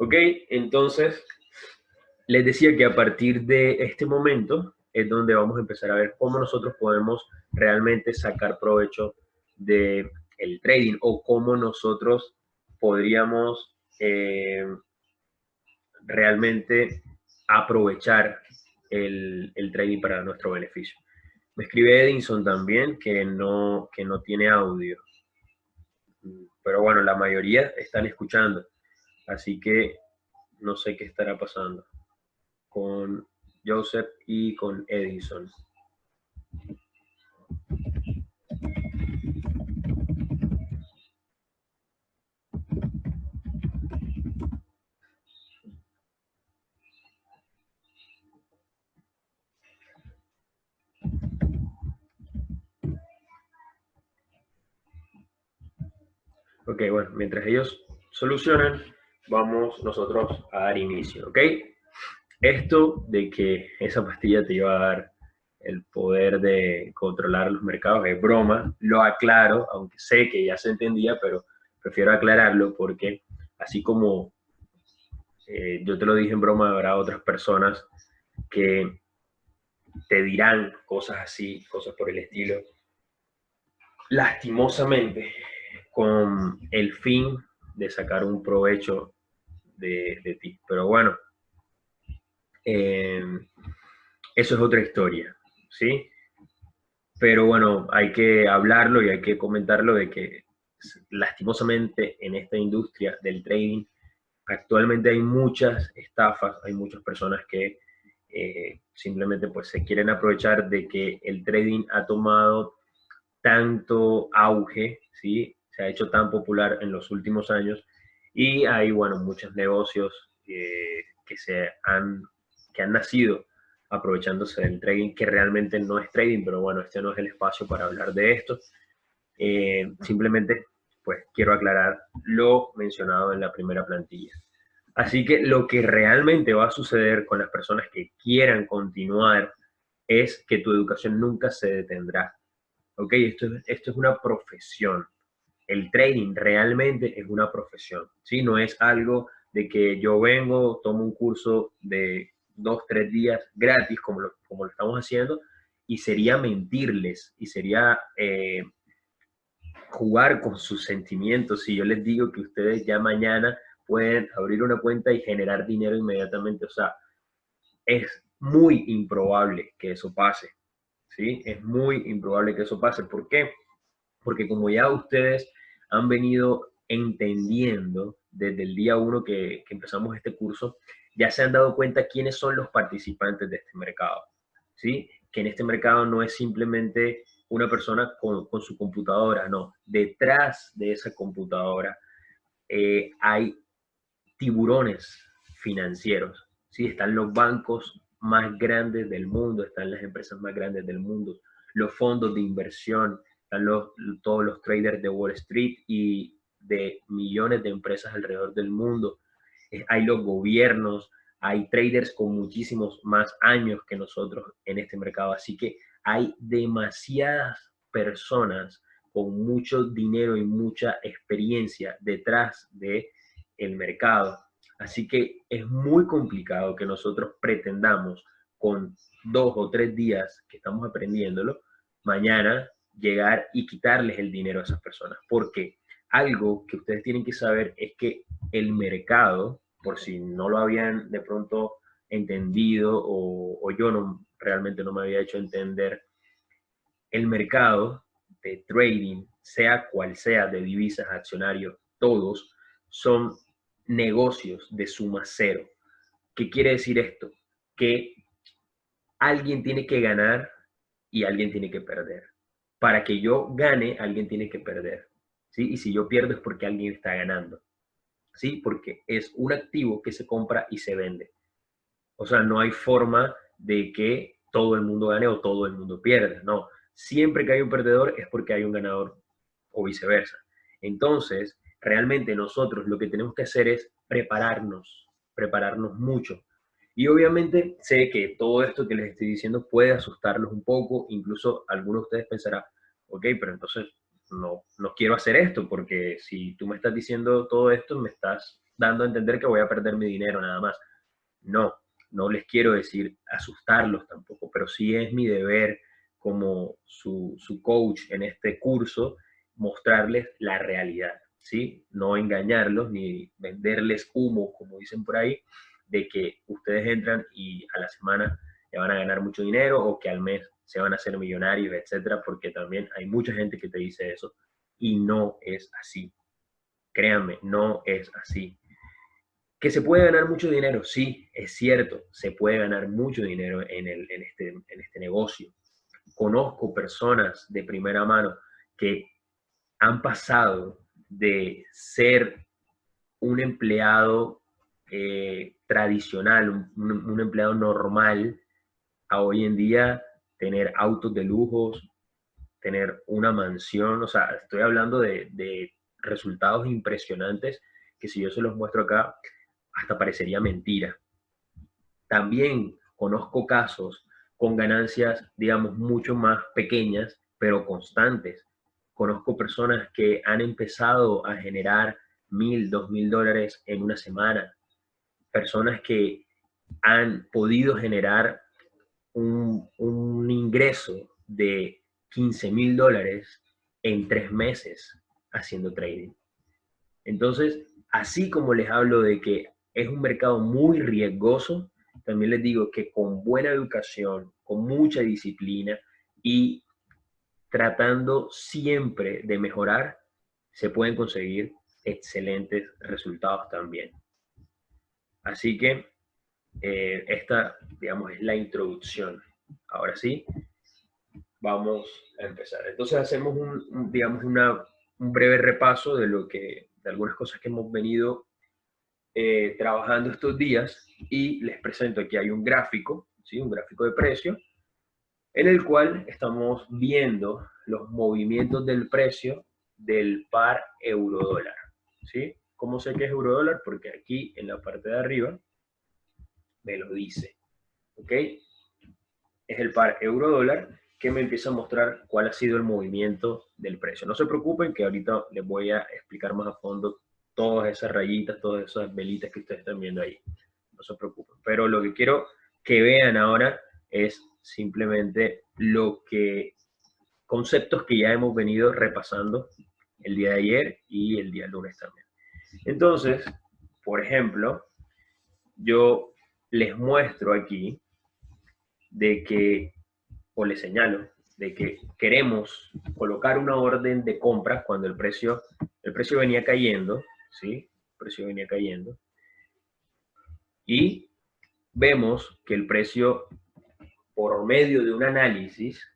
Ok, entonces les decía que a partir de este momento es donde vamos a empezar a ver cómo nosotros podemos realmente sacar provecho del trading o cómo nosotros podríamos realmente aprovechar el trading para nuestro beneficio. Me escribe Edinson también que no tiene audio, pero bueno, la mayoría están escuchando, así que no sé qué estará pasando con Joseph y con Edison. Ok, bueno, mientras ellos solucionan, vamos nosotros a dar inicio, ¿ok? Esto de que esa pastilla te iba a dar el poder de controlar los mercados es broma, lo aclaro, aunque sé que ya se entendía, pero prefiero aclararlo porque así como yo te lo dije en broma, habrá otras personas que te dirán cosas así, cosas por el estilo, lastimosamente, con el fin de sacar un provecho de ti. Pero bueno, eh, eso es otra historia, ¿sí? Pero bueno, hay que hablarlo y hay que comentarlo de que lastimosamente en esta industria del trading actualmente hay muchas estafas, hay muchas personas que simplemente pues se quieren aprovechar de que el trading ha tomado tanto auge, ¿sí? Se ha hecho tan popular en los últimos años y hay, bueno, muchos negocios que han nacido aprovechándose del trading, que realmente no es trading, pero bueno, este no es el espacio para hablar de esto. Simplemente, pues quiero aclarar lo mencionado en la primera plantilla. Así que lo que realmente va a suceder con las personas que quieran continuar es que tu educación nunca se detendrá. Ok, esto es una profesión. El trading realmente es una profesión, ¿sí? No es algo de que yo vengo, tomo un curso de 2, 3 días gratis, como lo estamos haciendo, y sería mentirles, y sería jugar con sus sentimientos. Si yo les digo que ustedes ya mañana pueden abrir una cuenta y generar dinero inmediatamente, o sea, es muy improbable que eso pase, ¿sí? Es muy improbable que eso pase. ¿Por qué? Porque como ya ustedes han venido entendiendo desde el día uno que empezamos este curso, ya se han dado cuenta quiénes son los participantes de este mercado, ¿sí? Que en este mercado no es simplemente una persona con su computadora, no. Detrás de esa computadora hay tiburones financieros, ¿sí? Están los bancos más grandes del mundo, están las empresas más grandes del mundo, los fondos de inversión, están todos los traders de Wall Street y de millones de empresas alrededor del mundo. Hay los gobiernos, hay traders con muchísimos más años que nosotros en este mercado. Así que hay demasiadas personas con mucho dinero y mucha experiencia detrás de el mercado. Así que es muy complicado que nosotros pretendamos con 2 o 3 días que estamos aprendiéndolo, mañana llegar y quitarles el dinero a esas personas. Porque algo que ustedes tienen que saber es que el mercado, por si no lo habían de pronto entendido o yo no, realmente no me había hecho entender, el mercado de trading, sea cual sea, de divisas, accionarios, todos son negocios de suma cero. ¿Qué quiere decir esto? Que alguien tiene que ganar y alguien tiene que perder. Para que yo gane, alguien tiene que perder, ¿sí? Y si yo pierdo es porque alguien está ganando, ¿sí? Porque es un activo que se compra y se vende. O sea, no hay forma de que todo el mundo gane o todo el mundo pierda, no. Siempre que hay un perdedor es porque hay un ganador o viceversa. Entonces, realmente nosotros lo que tenemos que hacer es prepararnos mucho. Y obviamente sé que todo esto que les estoy diciendo puede asustarlos un poco, incluso algunos de ustedes pensarán, ok, pero entonces no quiero hacer esto, porque si tú me estás diciendo todo esto, me estás dando a entender que voy a perder mi dinero nada más. No, no les quiero decir asustarlos tampoco, pero sí es mi deber como su coach en este curso mostrarles la realidad, ¿sí? No engañarlos ni venderles humo, como dicen por ahí, de que ustedes entran y a la semana ya van a ganar mucho dinero o que al mes se van a hacer millonarios, etcétera, porque también hay mucha gente que te dice eso y no es así. Créanme, no es así. ¿Que se puede ganar mucho dinero? Sí, es cierto, se puede ganar mucho dinero en este negocio. Conozco personas de primera mano que han pasado de ser un empleado tradicional, un empleado normal, a hoy en día tener autos de lujos, tener una mansión, o sea, estoy hablando de resultados impresionantes que si yo se los muestro acá, hasta parecería mentira. También conozco casos con ganancias, digamos, mucho más pequeñas, pero constantes. Conozco personas que han empezado a generar 1.000, 2.000 dólares en una semana. Personas que han podido generar un ingreso de 15.000 dólares en 3 meses haciendo trading. Entonces, así como les hablo de que es un mercado muy riesgoso, también les digo que con buena educación, con mucha disciplina y tratando siempre de mejorar, se pueden conseguir excelentes resultados también. Así que esta, digamos, es la introducción. Ahora sí, vamos a empezar. Entonces hacemos digamos, un breve repaso de algunas cosas que hemos venido trabajando estos días y les presento aquí hay un gráfico, ¿sí? Un gráfico de precio en el cual estamos viendo los movimientos del precio del par euro-dólar, ¿sí? ¿Cómo sé que es euro-dólar? Porque aquí en la parte de arriba me lo dice, ¿ok? Es el par euro-dólar que me empieza a mostrar cuál ha sido el movimiento del precio. No se preocupen que ahorita les voy a explicar más a fondo todas esas rayitas, todas esas velitas que ustedes están viendo ahí. No se preocupen. Pero lo que quiero que vean ahora es simplemente conceptos que ya hemos venido repasando el día de ayer y el día lunes también. Entonces, por ejemplo, yo les muestro aquí de que, o les señalo, de que queremos colocar una orden de compra cuando el precio venía cayendo, ¿sí? El precio venía cayendo. Y vemos que el precio, por medio de un análisis,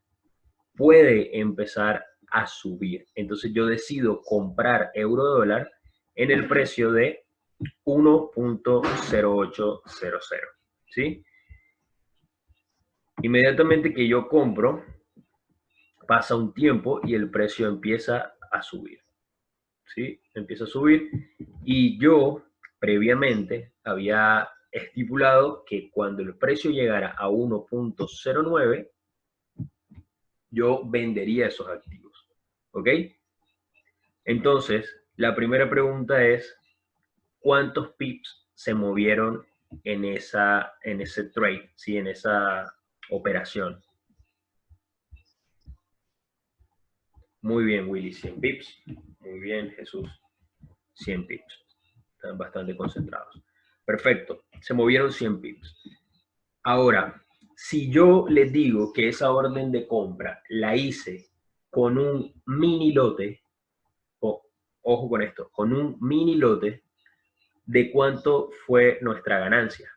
puede empezar a subir. Entonces yo decido comprar euro dólar en el precio de 1.0800, ¿sí? Inmediatamente que yo compro, pasa un tiempo y el precio empieza a subir, ¿sí? Empieza a subir y yo previamente había estipulado que cuando el precio llegara a 1.09, yo vendería esos activos, ¿ok? Entonces, la primera pregunta es, ¿cuántos pips se movieron en ese trade, ¿sí? En esa operación? Muy bien, Willy, 100 pips. Muy bien, Jesús, 100 pips. Están bastante concentrados. Perfecto, se movieron 100 pips. Ahora, si yo les digo que esa orden de compra la hice con un mini lote, ojo con esto, con un mini lote, ¿de cuánto fue nuestra ganancia?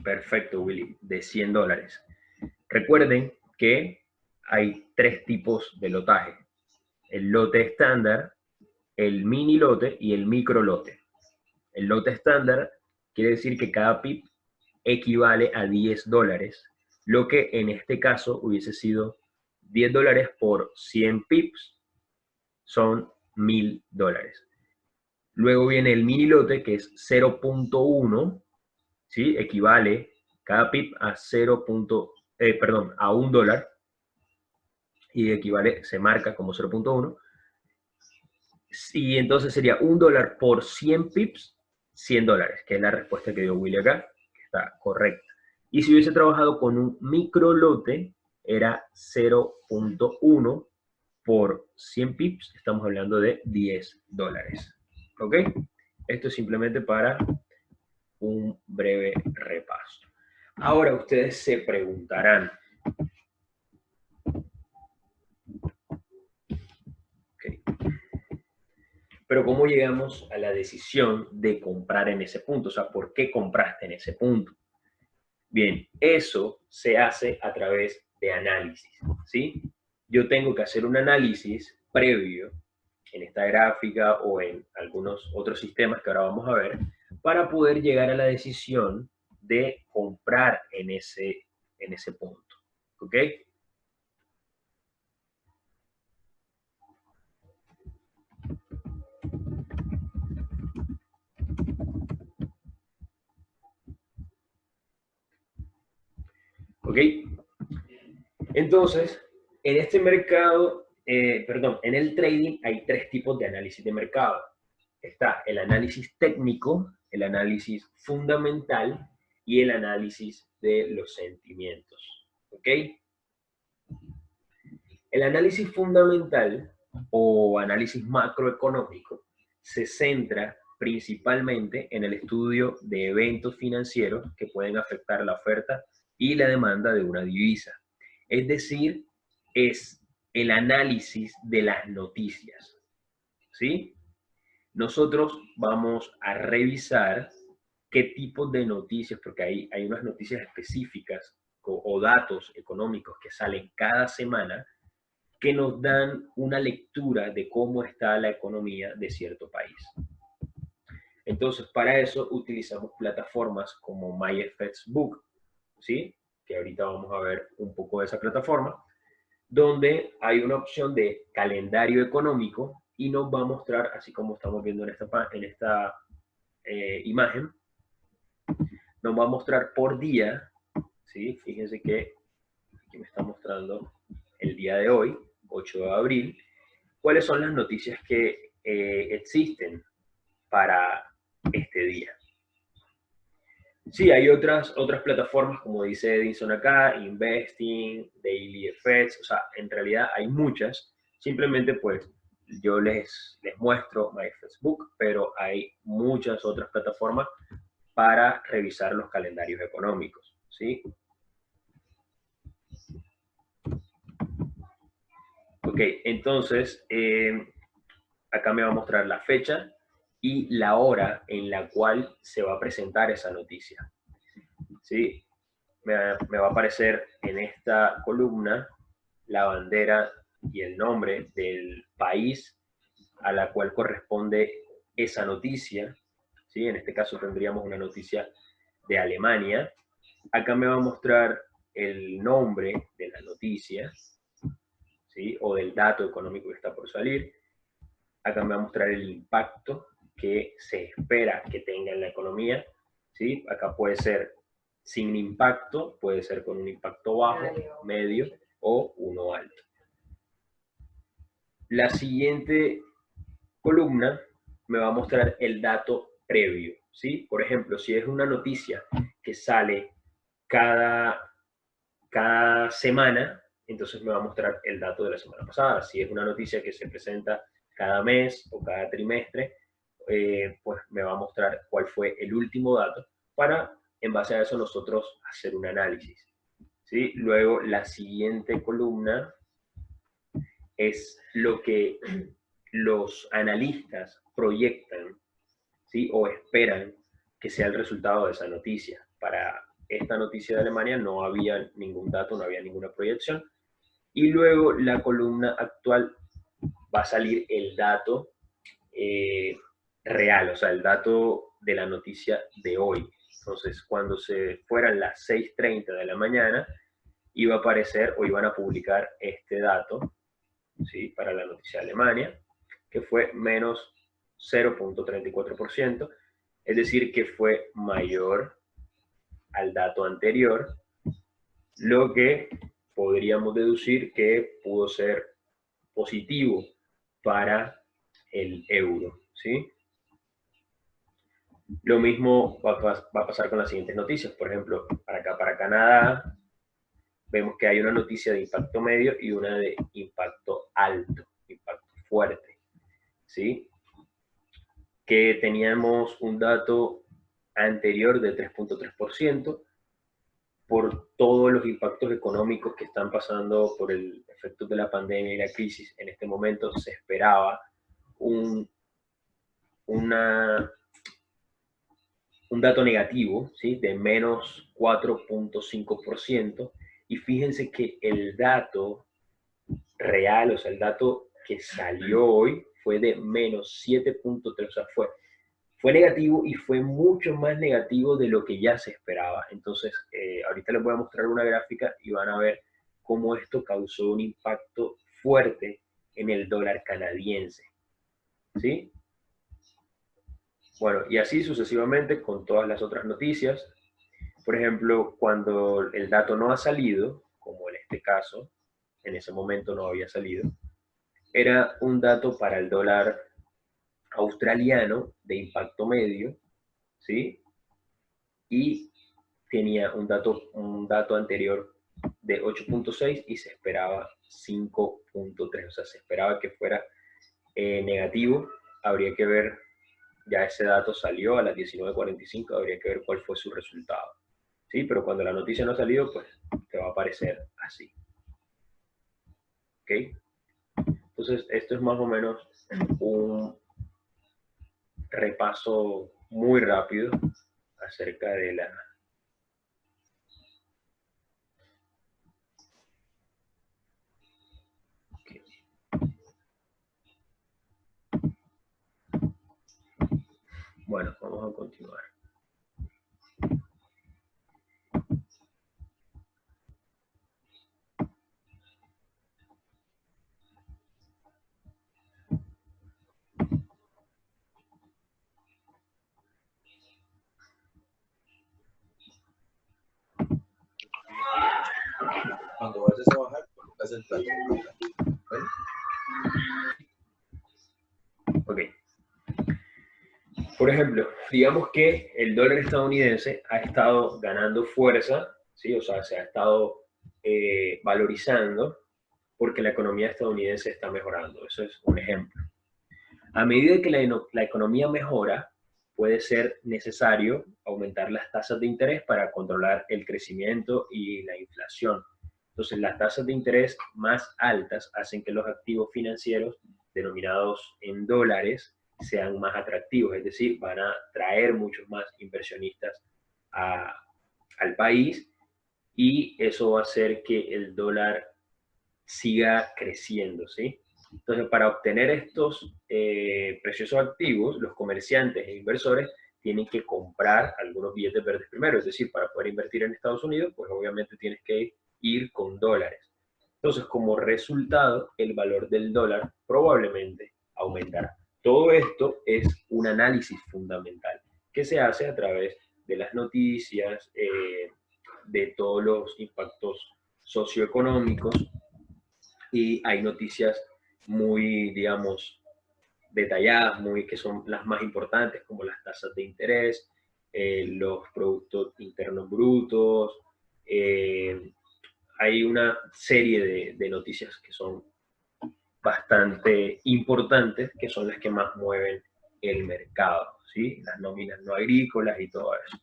Perfecto, Willy, de 100 dólares. Recuerden que hay 3 tipos de lotaje. El lote estándar, el mini lote y el micro lote. El lote estándar quiere decir que cada pip equivale a 10 dólares, lo que en este caso hubiese sido 10 dólares por 100 pips, son 1.000 dólares. Luego viene el mini lote, que es 0.1, ¿sí? Equivale cada pip a a $1. y equivale, se marca como 0.1. Y entonces sería $1 por 100 pips, $100, que es la respuesta que dio Willy acá, que está correcta. Y si hubiese trabajado con un micro lote, era 0.1 por 100 pips, estamos hablando de $10. ¿Ok? Esto es simplemente para un breve repaso. Ahora ustedes se preguntarán, ¿okay? Pero ¿cómo llegamos a la decisión de comprar en ese punto? O sea, ¿por qué compraste en ese punto? Bien, eso se hace a través de análisis, ¿sí? Yo tengo que hacer un análisis previo en esta gráfica o en algunos otros sistemas que ahora vamos a ver, para poder llegar a la decisión de comprar en ese punto. ¿Ok? ¿Ok? Entonces, en este mercado, en el trading hay tres tipos de análisis de mercado. Está el análisis técnico, el análisis fundamental y el análisis de los sentimientos. ¿Ok? El análisis fundamental o análisis macroeconómico se centra principalmente en el estudio de eventos financieros que pueden afectar la oferta y la demanda de una divisa. Es decir, es el análisis de las noticias. ¿Sí? Nosotros vamos a revisar qué tipo de noticias, porque hay unas noticias específicas o datos económicos que salen cada semana que nos dan una lectura de cómo está la economía de cierto país. Entonces, para eso utilizamos plataformas como MyFXBook, ¿sí? Que ahorita vamos a ver un poco de esa plataforma, donde hay una opción de calendario económico y nos va a mostrar, así como estamos viendo en esta imagen, nos va a mostrar por día, ¿sí? Fíjense que aquí me está mostrando el día de hoy, 8 de abril, cuáles son las noticias que existen para este día. Sí, hay otras plataformas, como dice Edison acá, Investing, Daily Effects, o sea, en realidad hay muchas. Simplemente, pues, yo les muestro MyFacebook, pero hay muchas otras plataformas para revisar los calendarios económicos, ¿sí? Ok, entonces, acá me va a mostrar la fecha y la hora en la cual se va a presentar esa noticia. ¿Sí? Me va a aparecer en esta columna la bandera y el nombre del país a la cual corresponde esa noticia. ¿Sí? En este caso tendríamos una noticia de Alemania. Acá me va a mostrar el nombre de la noticia, ¿sí? O del dato económico que está por salir. Acá me va a mostrar el impacto que se espera que tenga en la economía, ¿sí? Acá puede ser sin impacto, puede ser con un impacto bajo, medio o uno alto. La siguiente columna me va a mostrar el dato previo, ¿sí? Por ejemplo, si es una noticia que sale cada semana, entonces me va a mostrar el dato de la semana pasada. Si es una noticia que se presenta cada mes o cada trimestre, pues me va a mostrar cuál fue el último dato para, en base a eso, nosotros hacer un análisis. ¿Sí? Luego, la siguiente columna es lo que los analistas proyectan, ¿sí? O esperan que sea el resultado de esa noticia. Para esta noticia de Alemania no había ningún dato, no había ninguna proyección. Y luego la columna actual va a salir el dato real, o sea, el dato de la noticia de hoy. Entonces, cuando se fueran las 6:30 de la mañana, iba a aparecer o iban a publicar este dato, ¿sí? Para la noticia de Alemania, que fue menos 0.34%, es decir, que fue mayor al dato anterior, lo que podríamos deducir que pudo ser positivo para el euro, ¿sí? Lo mismo va a pasar con las siguientes noticias. Por ejemplo, para acá, para Canadá, vemos que hay una noticia de impacto medio y una de impacto alto, impacto fuerte, ¿sí? Que teníamos un dato anterior de 3.3% por todos los impactos económicos que están pasando por el efecto de la pandemia y la crisis. En este momento se esperaba un, una, un dato negativo, ¿sí? De menos 4.5%, y fíjense que el dato real, o sea, el dato que salió hoy fue de menos 7.3, o sea, fue negativo y fue mucho más negativo de lo que ya se esperaba. Entonces, ahorita les voy a mostrar una gráfica y van a ver cómo esto causó un impacto fuerte en el dólar canadiense, ¿sí? Bueno, y así sucesivamente con todas las otras noticias. Por ejemplo, cuando el dato no ha salido, como en este caso, en ese momento no había salido, era un dato para el dólar australiano de impacto medio, ¿sí? Y tenía un dato anterior de 8.6 y se esperaba 5.3, o sea, se esperaba que fuera negativo. Habría que ver, ya ese dato salió a las 19:45, habría que ver cuál fue su resultado. ¿Sí? Pero cuando la noticia no ha salido, pues te va a aparecer así. ¿Ok? Entonces, esto es más o menos un repaso muy rápido acerca de la... Bueno, vamos a continuar. Cuando vayas a bajar, colocas el plato. ¿Vale? Ok. Por ejemplo, digamos que el dólar estadounidense ha estado ganando fuerza, ¿sí? O sea, se ha estado valorizando porque la economía estadounidense está mejorando. Eso es un ejemplo. A medida que la economía mejora, puede ser necesario aumentar las tasas de interés para controlar el crecimiento y la inflación. Entonces, las tasas de interés más altas hacen que los activos financieros denominados en dólares sean más atractivos, es decir, van a traer muchos más inversionistas a, al país, y eso va a hacer que el dólar siga creciendo, ¿sí? Entonces, para obtener estos preciosos activos, los comerciantes e inversores tienen que comprar algunos billetes verdes primero, es decir, para poder invertir en Estados Unidos, pues obviamente tienes que ir con dólares. Entonces, como resultado, el valor del dólar probablemente aumentará. Todo esto es un análisis fundamental que se hace a través de las noticias, de todos los impactos socioeconómicos, y hay noticias muy, digamos, detalladas, muy, que son las más importantes, como las tasas de interés, los productos internos brutos. Hay una serie de noticias que son bastante importantes, que son las que más mueven el mercado, ¿sí? Las nóminas no agrícolas y todo eso.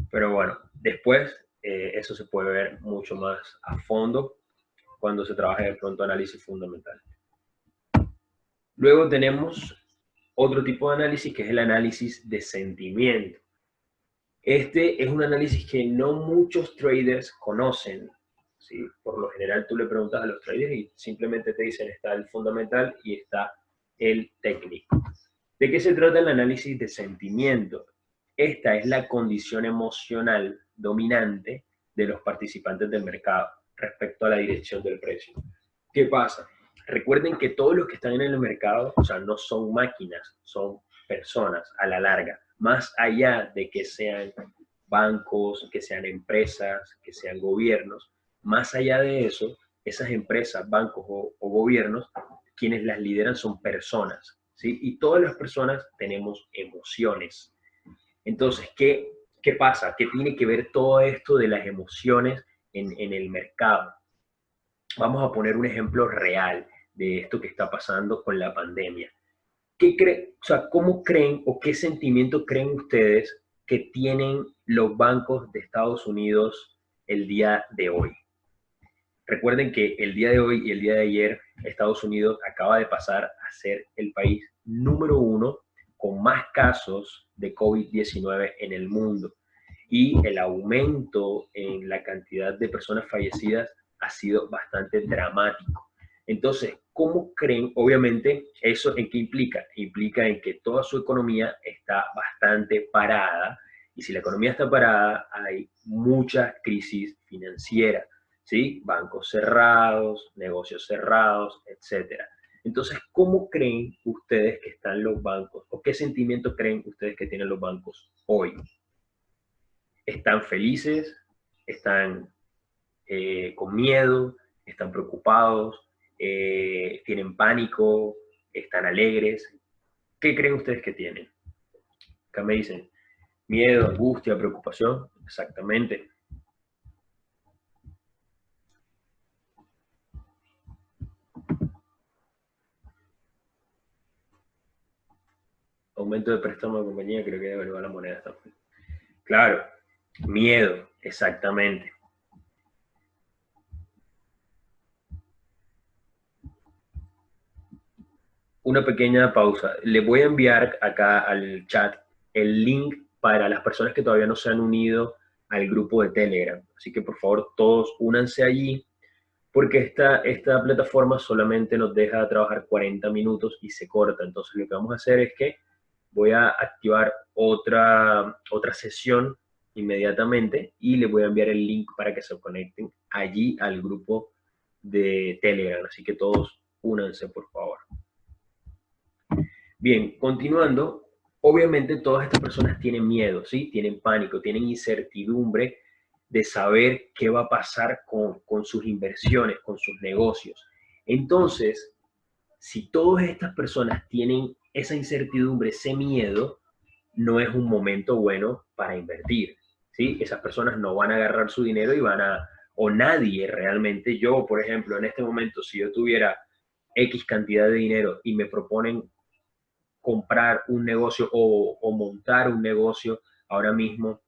Pero bueno, después eso se puede ver mucho más a fondo cuando se trabaja de pronto análisis fundamental. Luego tenemos otro tipo de análisis, que es el análisis de sentimiento. Este es un análisis que no muchos traders conocen, ¿sí? Por lo general tú le preguntas a los traders y simplemente te dicen está el fundamental y está el técnico. ¿De qué se trata el análisis de sentimiento? Esta es la condición emocional dominante de los participantes del mercado respecto a la dirección del precio. ¿Qué pasa? Recuerden que todos los que están en el mercado, o sea, no son máquinas, son personas a la larga, más allá de que sean bancos, que sean empresas, que sean gobiernos. más allá de eso, esas empresas, bancos o gobiernos, quienes las lideran son personas, ¿sí? Y todas las personas tenemos emociones. Entonces, ¿qué pasa? ¿Qué tiene que ver todo esto de las emociones en el mercado? Vamos a poner un ejemplo real de esto que está pasando con la pandemia. O sea, ¿cómo creen o qué sentimiento creen ustedes que tienen los bancos de Estados Unidos el día de hoy? Recuerden que el día de hoy y el día de ayer, Estados Unidos acaba de pasar a ser el país número 1 con más casos de COVID-19 en el mundo. Y el aumento en la cantidad de personas fallecidas ha sido bastante dramático. Entonces, ¿cómo creen? Obviamente, ¿eso en qué implica? Implica en que toda su economía está bastante parada. Y si la economía está parada, hay mucha crisis financiera. ¿Sí? Bancos cerrados, negocios cerrados, etcétera. Entonces, ¿cómo creen ustedes que están los bancos o qué sentimiento creen ustedes que tienen los bancos hoy? ¿Están felices? ¿Están con miedo? ¿Están preocupados? ¿Tienen pánico? ¿Están alegres? ¿Qué creen ustedes que tienen? Acá me dicen, miedo, angustia, preocupación. Exactamente. Aumento de préstamo de compañía, creo que devaluar la moneda también. Claro, miedo, exactamente. Una pequeña pausa. Le voy a enviar acá al chat el link para las personas que todavía no se han unido al grupo de Telegram. Así que por favor todos únanse allí porque esta plataforma solamente nos deja trabajar 40 minutos y se corta. Entonces lo que vamos a hacer es que voy a activar otra sesión inmediatamente y les voy a enviar el link para que se conecten allí al grupo de Telegram. Así que todos únanse, por favor. Bien, continuando, obviamente todas estas personas tienen miedo, ¿sí? Tienen pánico, tienen incertidumbre de saber qué va a pasar con sus inversiones, con sus negocios. Entonces, si todas estas personas tienen esa incertidumbre, ese miedo, no es un momento bueno para invertir, ¿sí? Esas personas no van a agarrar su dinero y o nadie realmente, yo, por ejemplo, en este momento, si yo tuviera X cantidad de dinero y me proponen comprar un negocio o montar un negocio ahora mismo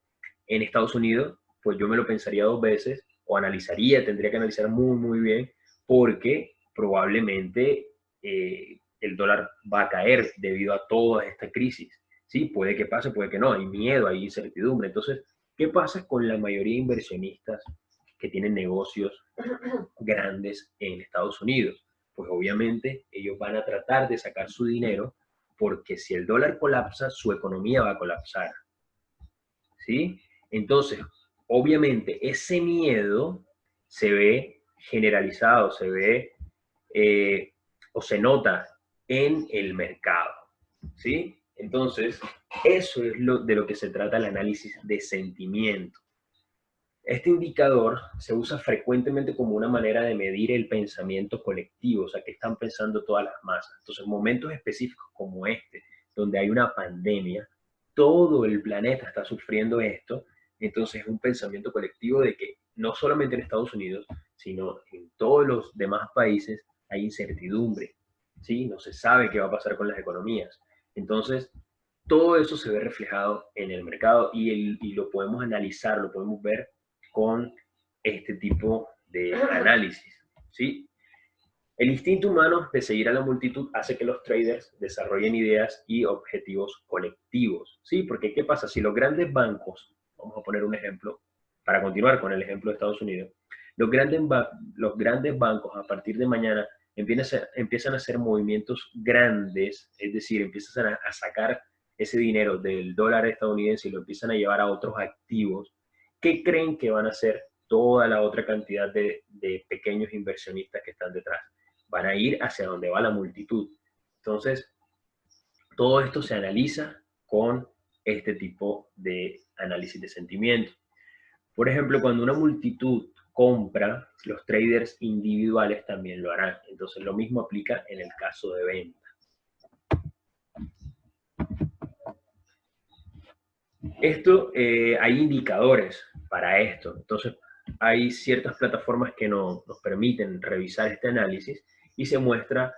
en Estados Unidos, pues yo me lo pensaría dos veces o analizaría, tendría que analizar muy bien, porque probablemente el dólar va a caer debido a toda esta crisis. Sí, puede que pase, puede que no, hay miedo, hay incertidumbre. Entonces, ¿qué pasa con la mayoría de inversionistas que tienen negocios grandes en Estados Unidos? Pues obviamente ellos van a tratar de sacar su dinero porque si el dólar colapsa, su economía va a colapsar. ¿Sí? Entonces, obviamente, ese miedo se ve generalizado, se ve o se nota en el mercado. ¿Sí? Entonces, eso es de lo que se trata el análisis de sentimiento. Este indicador se usa frecuentemente como una manera de medir el pensamiento colectivo, o sea, que están pensando todas las masas. Entonces, en momentos específicos como este, donde hay una pandemia, todo el planeta está sufriendo esto, entonces es un pensamiento colectivo de que no solamente en Estados Unidos, sino en todos los demás países hay incertidumbre, ¿sí? No se sabe qué va a pasar con las economías. Entonces, todo eso se ve reflejado en el mercado y lo podemos analizar, lo podemos ver con este tipo de análisis, ¿sí? El instinto humano de seguir a la multitud hace que los traders desarrollen ideas y objetivos colectivos, ¿sí? Porque ¿qué pasa? Si los grandes bancos, vamos a poner un ejemplo, para continuar con el ejemplo de Estados Unidos, los grandes bancos a partir de mañana empiezan a hacer movimientos grandes, es decir, empiezan a sacar ese dinero del dólar estadounidense y lo empiezan a llevar a otros activos. ¿Qué creen que van a hacer toda la otra cantidad de pequeños inversionistas que están detrás? Van a ir hacia donde va la multitud. Entonces, todo esto se analiza con este tipo de análisis de sentimiento. Por ejemplo, cuando una multitud compra, los traders individuales también lo harán. Entonces lo mismo aplica en el caso de venta. Hay indicadores para esto. Entonces hay ciertas plataformas que nos permiten revisar este análisis y se muestra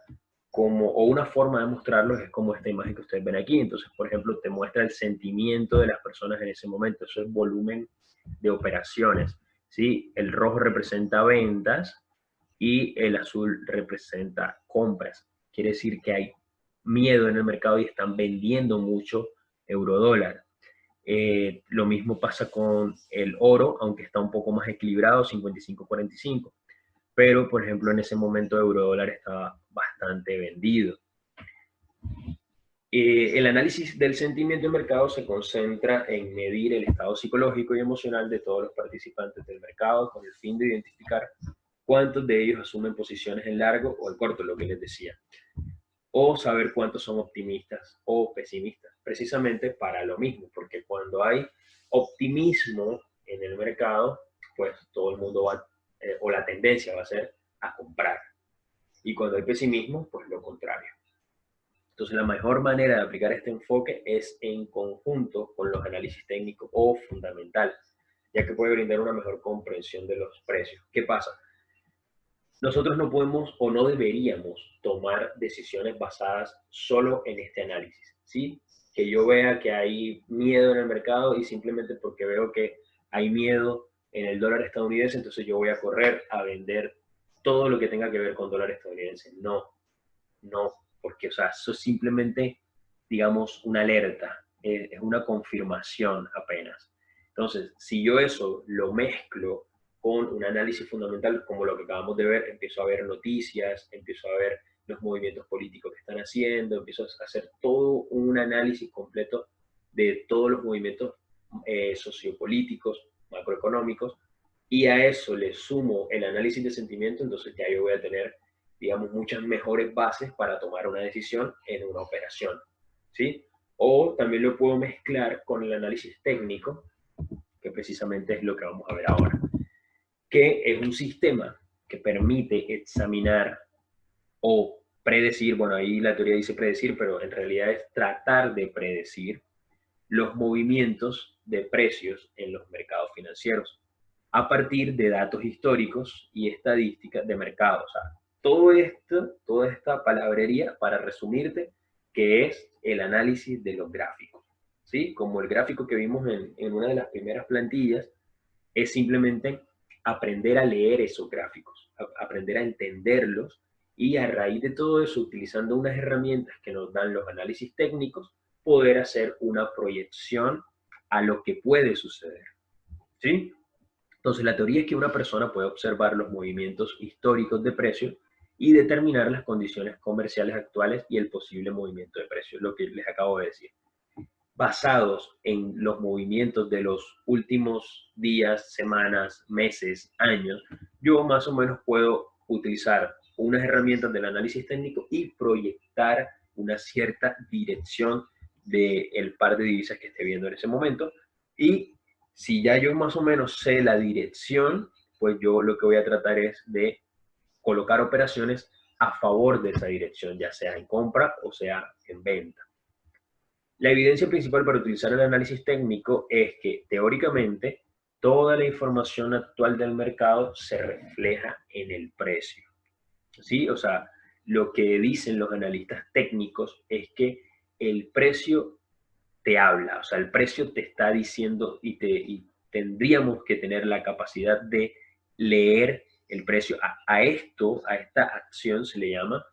como, o una forma de mostrarlo es como esta imagen que ustedes ven aquí. Entonces, por ejemplo, te muestra el sentimiento de las personas en ese momento. Eso es volumen de operaciones, ¿sí? El rojo representa ventas y el azul representa compras. Quiere decir que hay miedo en el mercado y están vendiendo mucho eurodólar. Lo mismo pasa con el oro, aunque está un poco más equilibrado, 55-45. Pero, por ejemplo, en ese momento eurodólar estaba bastante vendido. El análisis del sentimiento de mercado se concentra en medir el estado psicológico y emocional de todos los participantes del mercado con el fin de identificar cuántos de ellos asumen posiciones en largo o en corto, lo que les decía, o saber cuántos son optimistas o pesimistas, precisamente para lo mismo, porque cuando hay optimismo en el mercado, pues todo el mundo va, o la tendencia va a ser a comprar, y cuando hay pesimismo, pues lo contrario. Entonces, la mejor manera de aplicar este enfoque es en conjunto con los análisis técnicos o fundamentales, ya que puede brindar una mejor comprensión de los precios. ¿Qué pasa? Nosotros no podemos o no deberíamos tomar decisiones basadas solo en este análisis, ¿sí? Que yo vea que hay miedo en el mercado y simplemente porque veo que hay miedo en el dólar estadounidense, entonces yo voy a correr a vender todo lo que tenga que ver con dólar estadounidense. No, no, porque, o sea, eso es simplemente, digamos, una alerta, es una confirmación apenas. Entonces, si yo eso lo mezclo con un análisis fundamental como lo que acabamos de ver, empiezo a ver noticias, empiezo a ver los movimientos políticos que están haciendo, empiezo a hacer todo un análisis completo de todos los movimientos sociopolíticos, macroeconómicos, y a eso le sumo el análisis de sentimiento, entonces ya yo voy a tener, digamos, muchas mejores bases para tomar una decisión en una operación, ¿sí? O también lo puedo mezclar con el análisis técnico, que precisamente es lo que vamos a ver ahora, que es un sistema que permite examinar o predecir, bueno, ahí la teoría dice predecir, pero en realidad es tratar de predecir los movimientos de precios en los mercados financieros a partir de datos históricos y estadísticas de mercado. O sea, toda esta palabrería para resumirte, que es el análisis de los gráficos, ¿sí? Como el gráfico que vimos en una de las primeras plantillas, es simplemente aprender a leer esos gráficos, aprender a entenderlos y a raíz de todo eso, utilizando unas herramientas que nos dan los análisis técnicos, poder hacer una proyección a lo que puede suceder, ¿sí? Entonces, la teoría es que una persona puede observar los movimientos históricos de precios y determinar las condiciones comerciales actuales y el posible movimiento de precios, lo que les acabo de decir. Basados en los movimientos de los últimos días, semanas, meses, años, yo más o menos puedo utilizar unas herramientas del análisis técnico y proyectar una cierta dirección del par de divisas que esté viendo en ese momento. Y si ya yo más o menos sé la dirección, pues yo lo que voy a tratar es de colocar operaciones a favor de esa dirección, ya sea en compra o sea en venta. La evidencia principal para utilizar el análisis técnico es que, teóricamente, toda la información actual del mercado se refleja en el precio, ¿sí? O sea, lo que dicen los analistas técnicos es que el precio te habla, o sea, el precio te está diciendo y tendríamos que tener la capacidad de leer el precio. A esta acción se le llama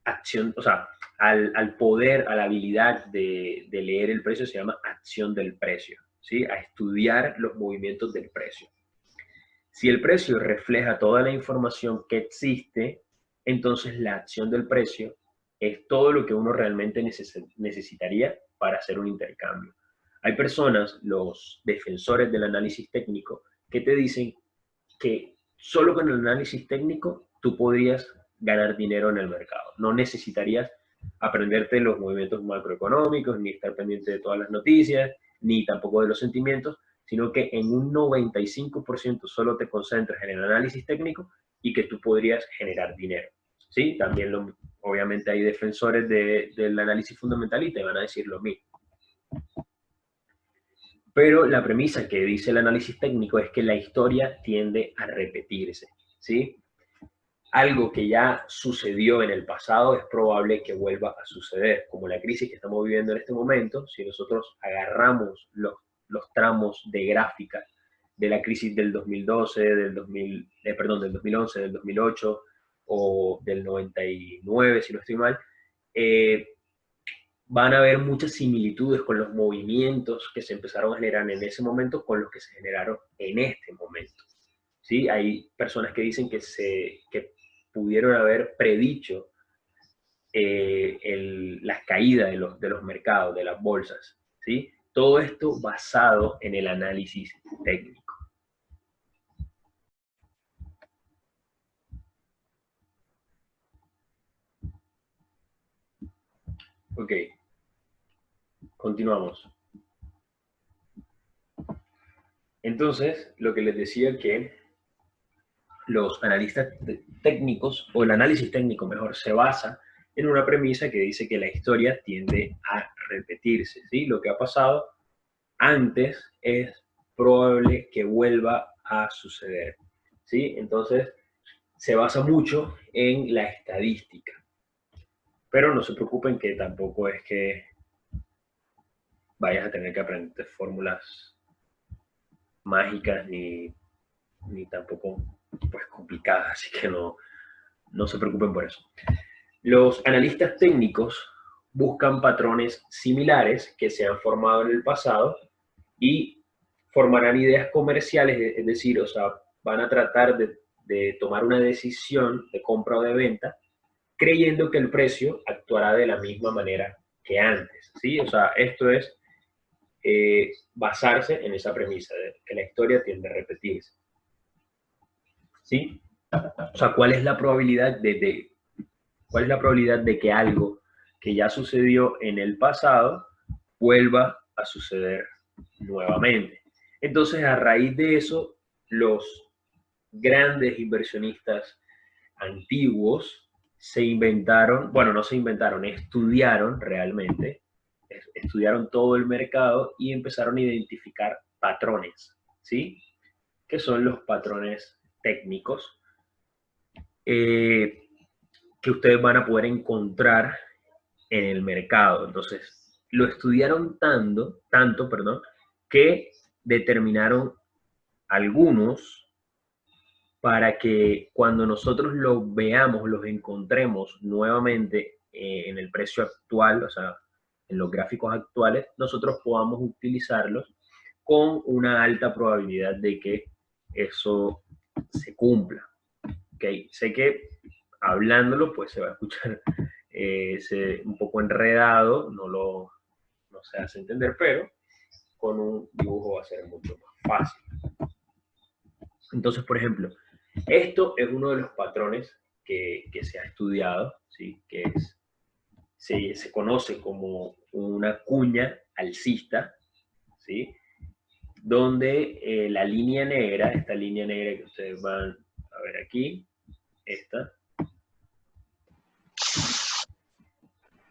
acción, o sea, al poder, a la habilidad de leer el precio se llama acción del precio, ¿sí? A estudiar los movimientos del precio. Si el precio refleja toda la información que existe, entonces la acción del precio es todo lo que uno realmente necesitaría para hacer un intercambio. Hay personas, los defensores del análisis técnico, que te dicen que solo con el análisis técnico tú podrías ganar dinero en el mercado. No necesitarías aprenderte los movimientos macroeconómicos, ni estar pendiente de todas las noticias, ni tampoco de los sentimientos, sino que en un 95% solo te concentras en el análisis técnico y que tú podrías generar dinero. ¿Sí? También obviamente hay defensores del análisis fundamental y te van a decir lo mismo. Pero la premisa que dice el análisis técnico es que la historia tiende a repetirse, ¿sí? Algo que ya sucedió en el pasado es probable que vuelva a suceder, como la crisis que estamos viviendo en este momento. Si nosotros agarramos los tramos de gráfica de la crisis del 2012, del 2011, del 2008 o del 99, si no estoy mal, van a haber muchas similitudes con los movimientos que se empezaron a generar en ese momento con los que se generaron en este momento. ¿Sí? Hay personas que dicen que pudieron haber predicho las caídas de los mercados, de las bolsas. ¿Sí? Todo esto basado en el análisis técnico. Ok, continuamos. Entonces, lo que les decía que los analistas técnicos, o el análisis técnico mejor, se basa en una premisa que dice que la historia tiende a repetirse, ¿sí? Lo que ha pasado antes es probable que vuelva a suceder, ¿sí? Entonces, se basa mucho en la estadística. Pero no se preocupen que tampoco es que vayas a tener que aprender fórmulas mágicas ni tampoco pues complicadas, así que no se preocupen por eso. Los analistas técnicos buscan patrones similares que se han formado en el pasado y formarán ideas comerciales, es decir, o sea, van a tratar de tomar una decisión de compra o de venta creyendo que el precio actuará de la misma manera que antes, ¿sí? O sea, esto es basarse en esa premisa de que la historia tiende a repetirse, ¿sí? O sea, ¿cuál es la probabilidad de que algo que ya sucedió en el pasado vuelva a suceder nuevamente? Entonces, a raíz de eso, los grandes inversionistas antiguos se inventaron, bueno, no se inventaron, estudiaron realmente, estudiaron todo el mercado y empezaron a identificar patrones, ¿sí? Que son los patrones técnicos que ustedes van a poder encontrar en el mercado. Entonces, lo estudiaron tanto, que determinaron algunos para que cuando nosotros los veamos, los encontremos nuevamente en el precio actual, o sea, en los gráficos actuales, nosotros podamos utilizarlos con una alta probabilidad de que eso se cumpla. ¿Okay? Sé que hablándolo pues se va a escuchar un poco enredado, no se hace entender, pero con un dibujo va a ser mucho más fácil. Entonces, por ejemplo, esto es uno de los patrones que se ha estudiado, ¿sí? Que se conoce como una cuña alcista, ¿sí? Donde la línea negra, esta línea negra que ustedes van a ver aquí, esta,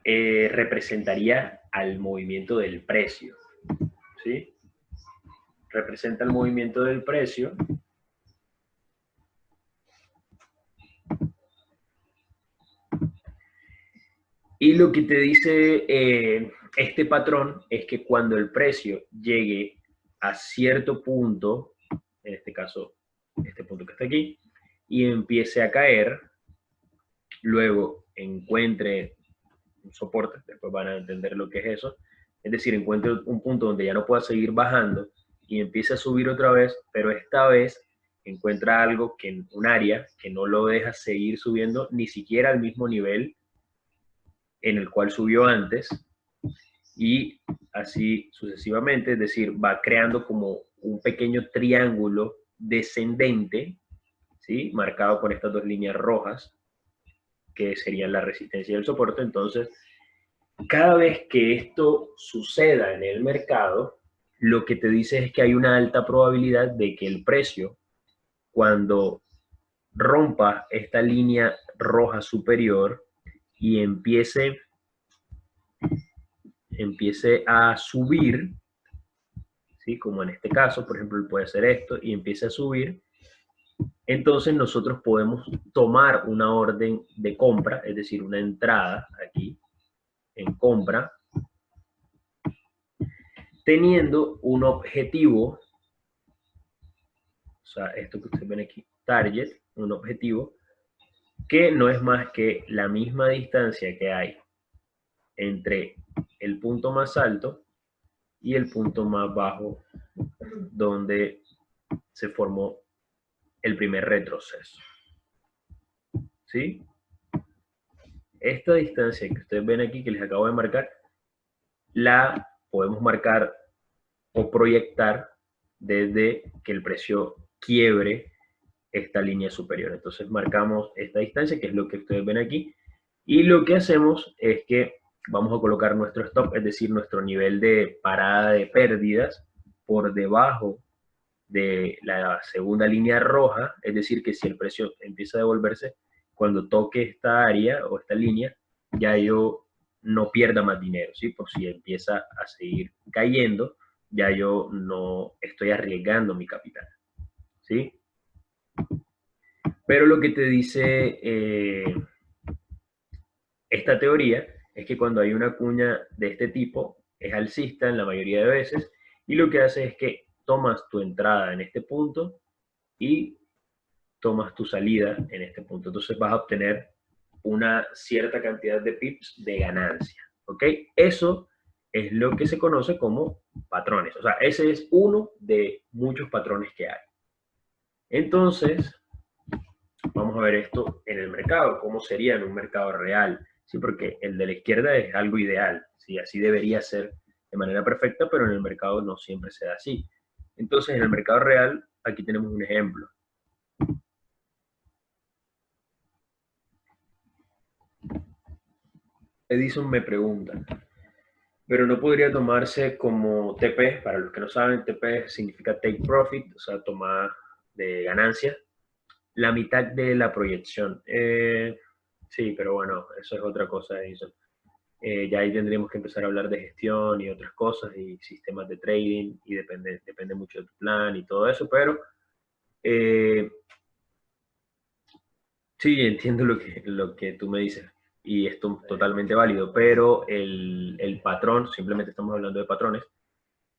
representaría al movimiento del precio, ¿sí? Representa el movimiento del precio. Y lo que te dice este patrón es que cuando el precio llegue a cierto punto, en este caso, este punto que está aquí, y empiece a caer, luego encuentre un soporte, después van a entender lo que es eso, es decir, encuentre un punto donde ya no pueda seguir bajando y empiece a subir otra vez, pero esta vez encuentra algo, un área que no lo deja seguir subiendo ni siquiera al mismo nivel en el cual subió antes, y así sucesivamente, es decir, va creando como un pequeño triángulo descendente, ¿sí? Marcado por estas dos líneas rojas, que serían la resistencia y el soporte. Entonces, cada vez que esto suceda en el mercado, lo que te dice es que hay una alta probabilidad de que el precio, cuando rompa esta línea roja superior y empiece a subir, ¿sí? Como en este caso, por ejemplo, puede hacer esto y empiece a subir, entonces nosotros podemos tomar una orden de compra, es decir, una entrada aquí en compra, teniendo un objetivo, o sea, esto que ustedes ven aquí, target, un objetivo, que no es más que la misma distancia que hay entre el punto más alto y el punto más bajo donde se formó el primer retroceso. ¿Sí? Esta distancia que ustedes ven aquí, que les acabo de marcar, la podemos marcar o proyectar desde que el precio quiebre esta línea superior. Entonces marcamos esta distancia, que es lo que ustedes ven aquí, y lo que hacemos es que vamos a colocar nuestro stop, es decir, nuestro nivel de parada de pérdidas por debajo de la segunda línea roja, es decir, que si el precio empieza a devolverse, cuando toque esta área o esta línea, ya yo no pierda más dinero, ¿sí? Por si empieza a seguir cayendo, ya yo no estoy arriesgando mi capital, ¿sí? Pero lo que te dice esta teoría es que cuando hay una cuña de este tipo, es alcista en la mayoría de veces, y lo que hace es que tomas tu entrada en este punto y tomas tu salida en este punto. Entonces vas a obtener una cierta cantidad de pips de ganancia, ¿ok? Eso es lo que se conoce como patrones. O sea, ese es uno de muchos patrones que hay. Entonces, vamos a ver esto en el mercado, cómo sería en un mercado real, ¿sí? Porque el de la izquierda es algo ideal, ¿sí? Así debería ser de manera perfecta, pero en el mercado no siempre se da así. Entonces, en el mercado real, aquí tenemos un ejemplo. Edison me pregunta, pero no podría tomarse como TP, para los que no saben, TP significa take profit, o sea, toma de ganancia, la mitad de la proyección. Sí, pero bueno, eso es otra cosa, Edison. Ya ahí tendríamos que empezar a hablar de gestión y otras cosas y sistemas de trading y depende mucho de tu plan y todo eso, pero sí, entiendo lo que tú me dices y esto es totalmente válido, pero el patrón, simplemente estamos hablando de patrones,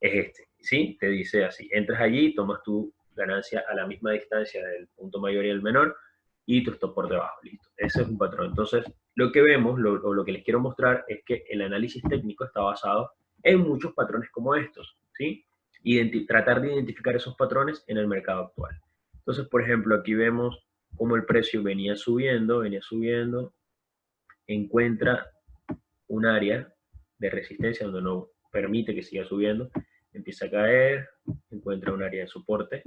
es este, ¿sí? Te dice así, entras allí, tomas tu ganancia a la misma distancia del punto mayor y el menor y tu stop por debajo, listo. Ese es un patrón. Entonces, lo que vemos, o lo que les quiero mostrar es que el análisis técnico está basado en muchos patrones como estos, ¿sí? Tratar de identificar esos patrones en el mercado actual. Entonces, por ejemplo, aquí vemos cómo el precio venía subiendo, encuentra un área de resistencia donde no permite que siga subiendo, empieza a caer, encuentra un área de soporte,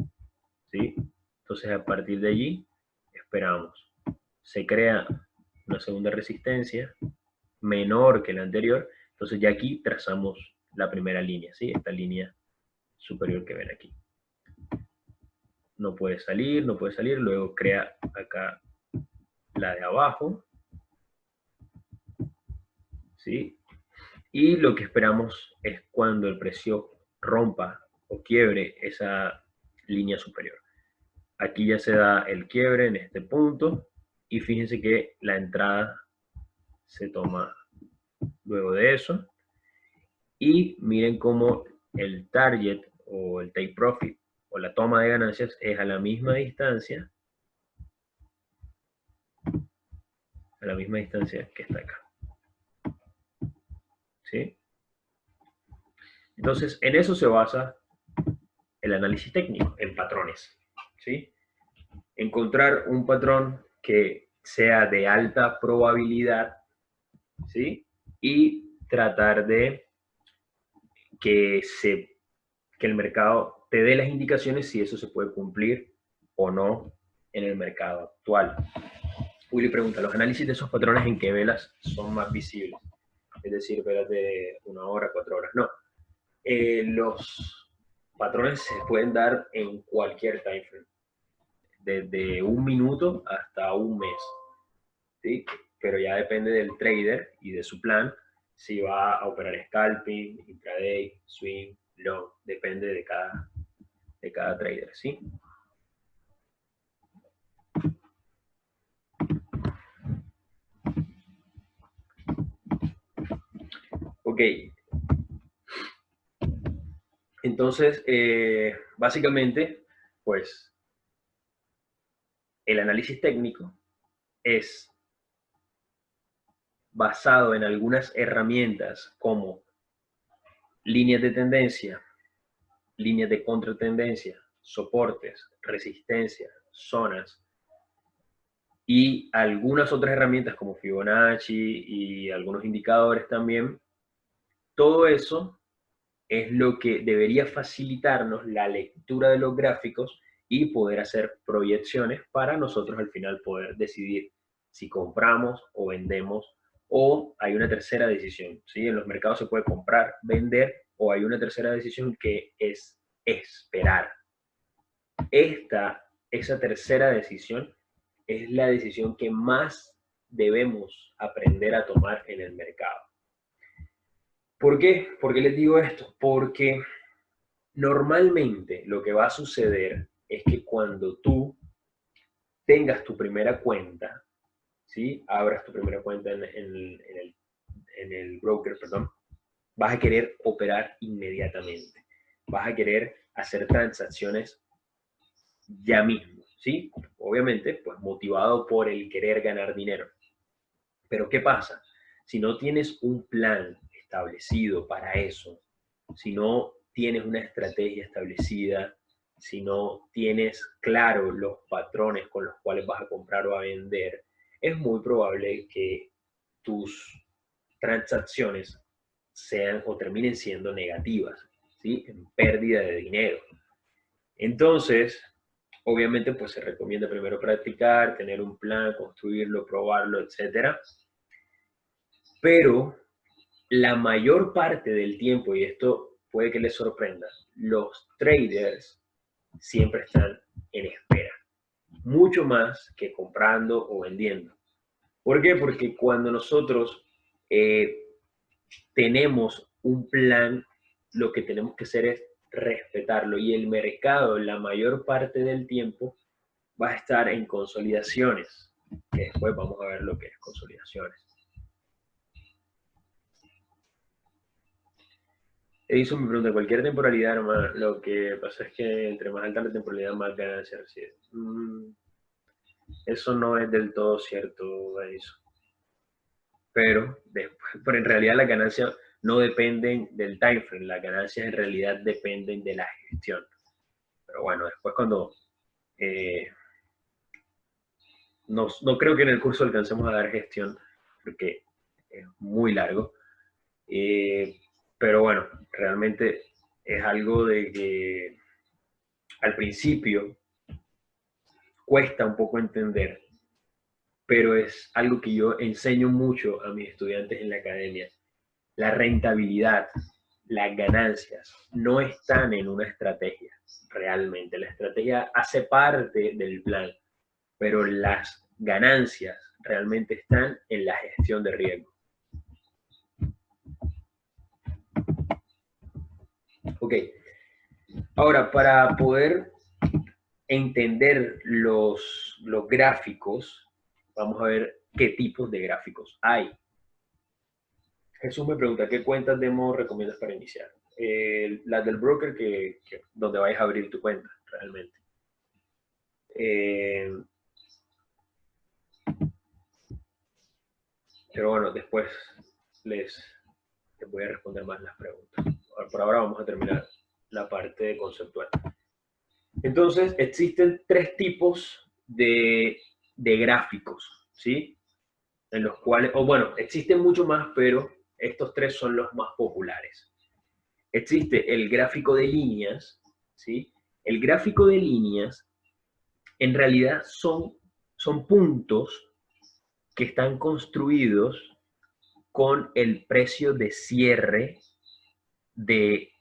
¿sí? Entonces a partir de allí esperamos. Se crea una segunda resistencia menor que la anterior, entonces ya aquí trazamos la primera línea, ¿sí? Esta línea superior que ven aquí. No puede salir, luego crea acá la de abajo, ¿sí? Y lo que esperamos es cuando el precio rompa o quiebre esa línea superior. Aquí ya se da el quiebre en este punto y fíjense que la entrada se toma luego de eso. Y miren cómo el target o el take profit o la toma de ganancias es a la misma distancia que está acá. ¿Sí? Entonces, en eso se basa el análisis técnico, en patrones. ¿Sí? Encontrar un patrón que sea de alta probabilidad, ¿sí? Y tratar de que el mercado te dé las indicaciones si eso se puede cumplir o no en el mercado actual. Willy pregunta, ¿los análisis de esos patrones en qué velas son más visibles? Es decir, velas de 1 hora, 4 horas. No. Los patrones se pueden dar en cualquier time frame, desde un minuto hasta un mes, ¿sí? Pero ya depende del trader y de su plan, si va a operar scalping, intraday, swing, long, depende de cada trader, ¿sí? Ok. Entonces, básicamente, pues, el análisis técnico es basado en algunas herramientas como líneas de tendencia, líneas de contratendencia, soportes, resistencia, zonas y algunas otras herramientas como Fibonacci y algunos indicadores también. Todo eso es lo que debería facilitarnos la lectura de los gráficos y poder hacer proyecciones para nosotros al final poder decidir si compramos o vendemos, o hay una tercera decisión, ¿sí? En los mercados se puede comprar, vender, o hay una tercera decisión que es esperar. Esa tercera decisión es la decisión que más debemos aprender a tomar en el mercado. ¿Por qué? ¿Por qué les digo esto? Porque normalmente lo que va a suceder es que cuando tú tengas tu primera cuenta, ¿sí? Abras tu primera cuenta en el broker, perdón, vas a querer operar inmediatamente. Vas a querer hacer transacciones ya mismo, ¿sí? Obviamente, pues motivado por el querer ganar dinero. Pero ¿qué pasa? Si no tienes un plan establecido para eso, si no tienes una estrategia establecida, si no tienes claro los patrones con los cuales vas a comprar o a vender, es muy probable que tus transacciones sean o terminen siendo negativas, ¿sí? En pérdida de dinero. Entonces, obviamente, pues se recomienda primero practicar, tener un plan, construirlo, probarlo, etcétera. Pero la mayor parte del tiempo, y esto puede que les sorprenda, los traders siempre están en espera, mucho más que comprando o vendiendo. ¿Por qué? Porque cuando nosotros tenemos un plan, lo que tenemos que hacer es respetarlo, y el mercado la mayor parte del tiempo va a estar en consolidaciones, que después vamos a ver lo que es consolidaciones. Edison me pregunta, cualquier temporalidad nomás, lo que pasa es que entre más alta la temporalidad, más ganancia recibe. Eso no es del todo cierto, Edison. Pero en realidad las ganancias no dependen del time frame, las ganancias en realidad dependen de la gestión. Pero bueno, después cuando... no creo que en el curso alcancemos a dar gestión, porque es muy largo. Pero bueno, realmente es algo de que al principio cuesta un poco entender, pero es algo que yo enseño mucho a mis estudiantes en la academia. La rentabilidad, las ganancias, no están en una estrategia realmente. La estrategia hace parte del plan, pero las ganancias realmente están en la gestión de riesgo. Ok, ahora para poder entender los gráficos, vamos a ver qué tipos de gráficos hay. Jesús me pregunta, ¿qué cuentas demo recomiendas para iniciar? Las del broker donde vayas a abrir tu cuenta, realmente. Pero bueno, después les voy a responder más las preguntas. Por ahora vamos a terminar la parte conceptual. Entonces, existen tres tipos de gráficos, ¿sí? En los cuales, o bueno, existen mucho más, pero estos tres son los más populares. Existe el gráfico de líneas, ¿sí? El gráfico de líneas, en realidad, son puntos que están construidos con el precio de cierre de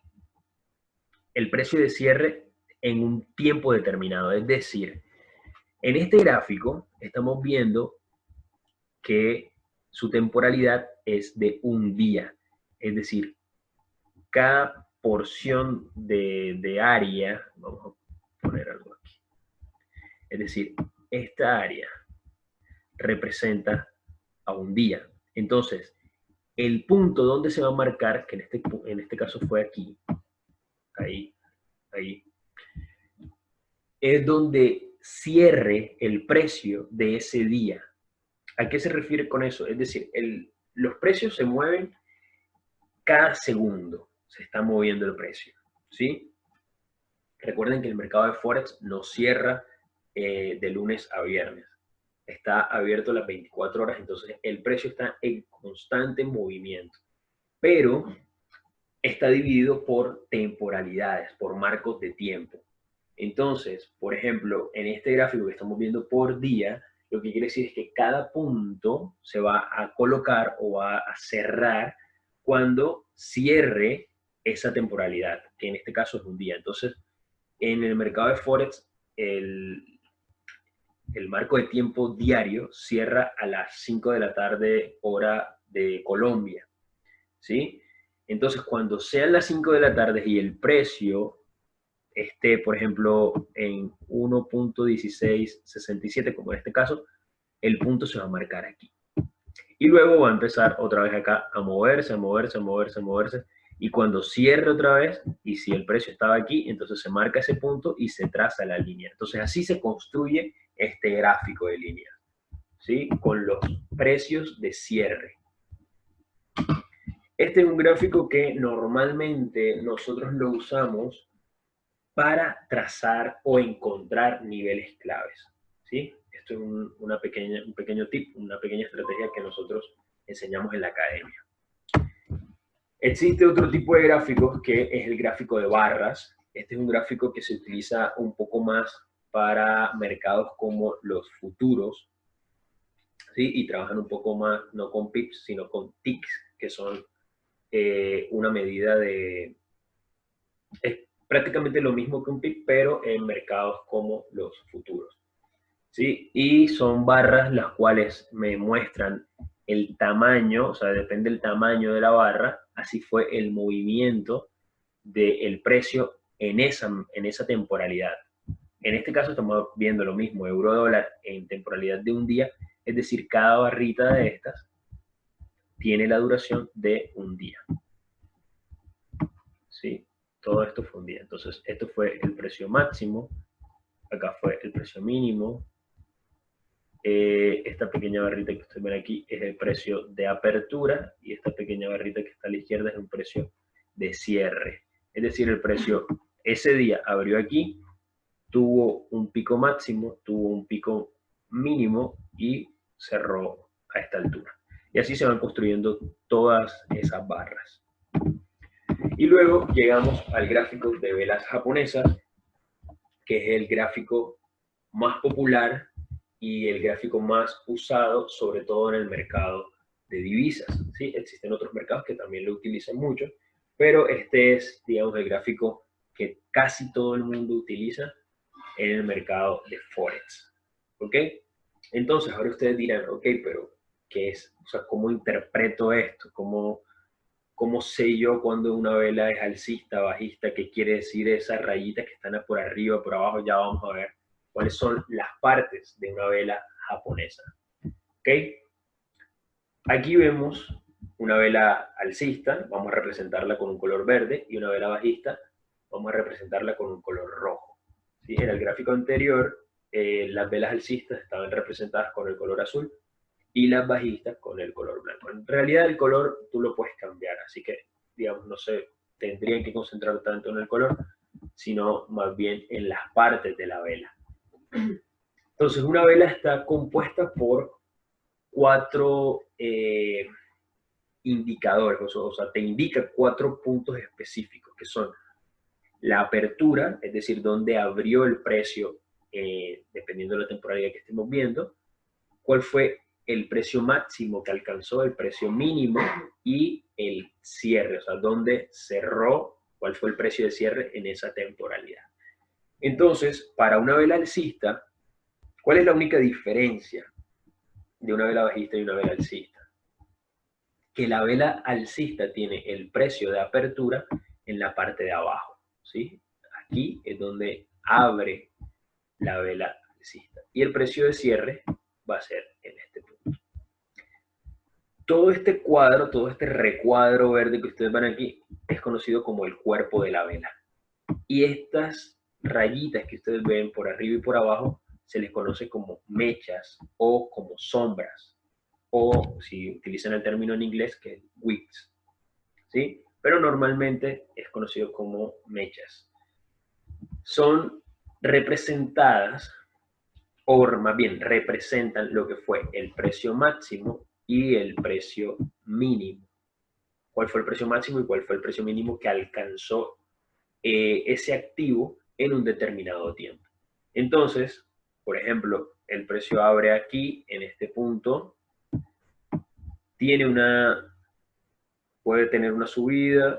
el precio de cierre en un tiempo determinado. Es decir, en este gráfico estamos viendo que su temporalidad es de un día. Es decir, cada porción de área, vamos a poner algo aquí. Es decir, esta área representa a un día. Entonces, el punto donde se va a marcar, que en este caso fue aquí, ahí, es donde cierre el precio de ese día. ¿A qué se refiere con eso? Es decir, los precios se mueven cada segundo, se está moviendo el precio, ¿sí? Recuerden que el mercado de Forex no cierra de lunes a viernes. Está abierto las 24 horas, entonces el precio está en constante movimiento. Pero está dividido por temporalidades, por marcos de tiempo. Entonces, por ejemplo, en este gráfico que estamos viendo por día, lo que quiere decir es que cada punto se va a colocar o va a cerrar cuando cierre esa temporalidad, que en este caso es un día. Entonces, en el mercado de Forex, el marco de tiempo diario cierra a las 5 de la tarde, hora de Colombia, ¿sí? Entonces, cuando sean las 5 de la tarde y el precio esté, por ejemplo, en 1.1667, como en este caso, el punto se va a marcar aquí. Y luego va a empezar otra vez acá a moverse, a moverse, a moverse, a moverse. Y cuando cierre otra vez, y si el precio estaba aquí, entonces se marca ese punto y se traza la línea. Entonces así se construye este gráfico de líneas, ¿sí? Con los precios de cierre. Este es un gráfico que normalmente nosotros lo usamos para trazar o encontrar niveles claves, ¿sí? Esto es un pequeño tip, una pequeña estrategia que nosotros enseñamos en la academia. Existe otro tipo de gráficos que es el gráfico de barras. Este es un gráfico que se utiliza un poco más para mercados como los futuros, ¿sí? Y trabajan un poco más, no con pips, sino con ticks, que son una medida de... Es prácticamente lo mismo que un pip, pero en mercados como los futuros, ¿sí? Y son barras las cuales me muestran el tamaño, o sea, depende del tamaño de la barra, así fue el movimiento del precio en esa temporalidad. En este caso estamos viendo lo mismo, euro-dólar en temporalidad de un día, es decir, cada barrita de estas tiene la duración de un día. ¿Sí? Todo esto fue un día. Entonces, esto fue el precio máximo, acá fue el precio mínimo. Esta pequeña barrita que ustedes ven aquí es el precio de apertura y esta pequeña barrita que está a la izquierda es un precio de cierre. Es decir, el precio ese día abrió aquí, tuvo un pico máximo, tuvo un pico mínimo y cerró a esta altura. Y así se van construyendo todas esas barras. Y luego llegamos al gráfico de velas japonesas, que es el gráfico más popular y el gráfico más usado, sobre todo en el mercado de divisas, ¿sí? Existen otros mercados que también lo utilizan mucho, pero este es, digamos, el gráfico que casi todo el mundo utiliza en el mercado de Forex, ¿ok? Entonces, ahora ustedes dirán, ok, pero ¿qué es? O sea, ¿cómo interpreto esto? ¿Cómo sé yo cuando una vela es alcista, bajista? ¿Qué quiere decir esas rayitas que están por arriba, por abajo? Ya vamos a ver cuáles son las partes de una vela japonesa. ¿Ok? Aquí vemos una vela alcista, vamos a representarla con un color verde, y una vela bajista, vamos a representarla con un color rojo. ¿Sí? En el gráfico anterior, las velas alcistas estaban representadas con el color azul y las bajistas con el color blanco. En realidad el color tú lo puedes cambiar, así que, digamos, no se tendrían que concentrar tanto en el color, sino más bien en las partes de la vela. Entonces, una vela está compuesta por 4 indicadores, o sea, te indica 4 puntos específicos, que son la apertura, es decir, donde abrió el precio, dependiendo de la temporalidad que estemos viendo, cuál fue el precio máximo que alcanzó, el precio mínimo y el cierre, o sea, donde cerró cuál fue el precio de cierre en esa temporalidad. Entonces, para una vela alcista, ¿cuál es la única diferencia de una vela bajista y una vela alcista? Que la vela alcista tiene el precio de apertura en la parte de abajo, ¿sí? Aquí es donde abre la vela alcista. Y el precio de cierre va a ser en este punto. Todo este cuadro, todo este recuadro verde que ustedes ven aquí, es conocido como el cuerpo de la vela. Y estas rayitas que ustedes ven por arriba y por abajo, se les conoce como mechas o como sombras. O si utilizan el término en inglés, que es wicks, ¿sí? Pero normalmente es conocido como mechas. Son representadas, o más bien representan lo que fue el precio máximo y el precio mínimo. ¿Cuál fue el precio máximo y cuál fue el precio mínimo que alcanzó ese activo en un determinado tiempo? Entonces, por ejemplo, el precio abre aquí, en este punto, puede tener una subida,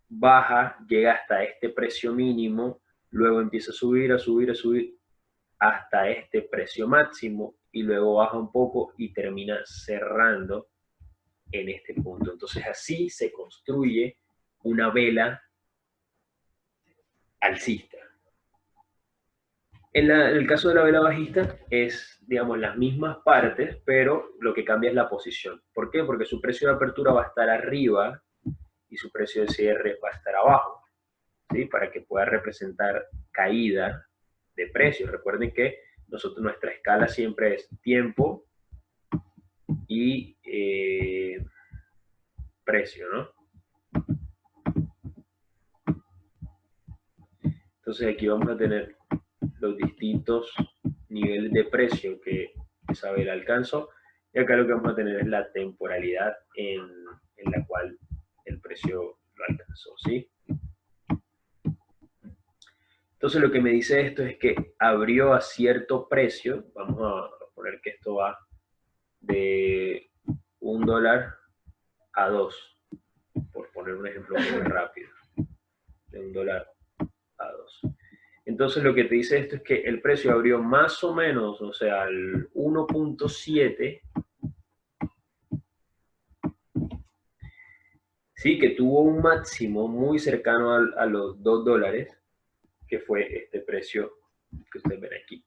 baja, llega hasta este precio mínimo, luego empieza a subir, a subir, a subir, hasta este precio máximo, y luego baja un poco y termina cerrando en este punto. Entonces así se construye una vela alcista. En el caso de la vela bajista es, digamos, las mismas partes, pero lo que cambia es la posición. ¿Por qué? Porque su precio de apertura va a estar arriba y su precio de cierre va a estar abajo, ¿sí? Para que pueda representar caída de precios. Recuerden que nuestra escala siempre es tiempo y precio, ¿no? Entonces aquí vamos a tener los distintos niveles de precio que esa vela alcanzó, y acá lo que vamos a tener es la temporalidad en la cual el precio lo alcanzó, ¿sí? Entonces lo que me dice esto es que abrió a cierto precio, vamos a poner que esto va de $1 a 2, por poner un ejemplo muy rápido, de $1 a 2. Entonces lo que te dice esto es que el precio abrió más o menos, o sea, el 1.7, sí, que tuvo un máximo muy cercano a los $2, que fue este precio que ustedes ven aquí,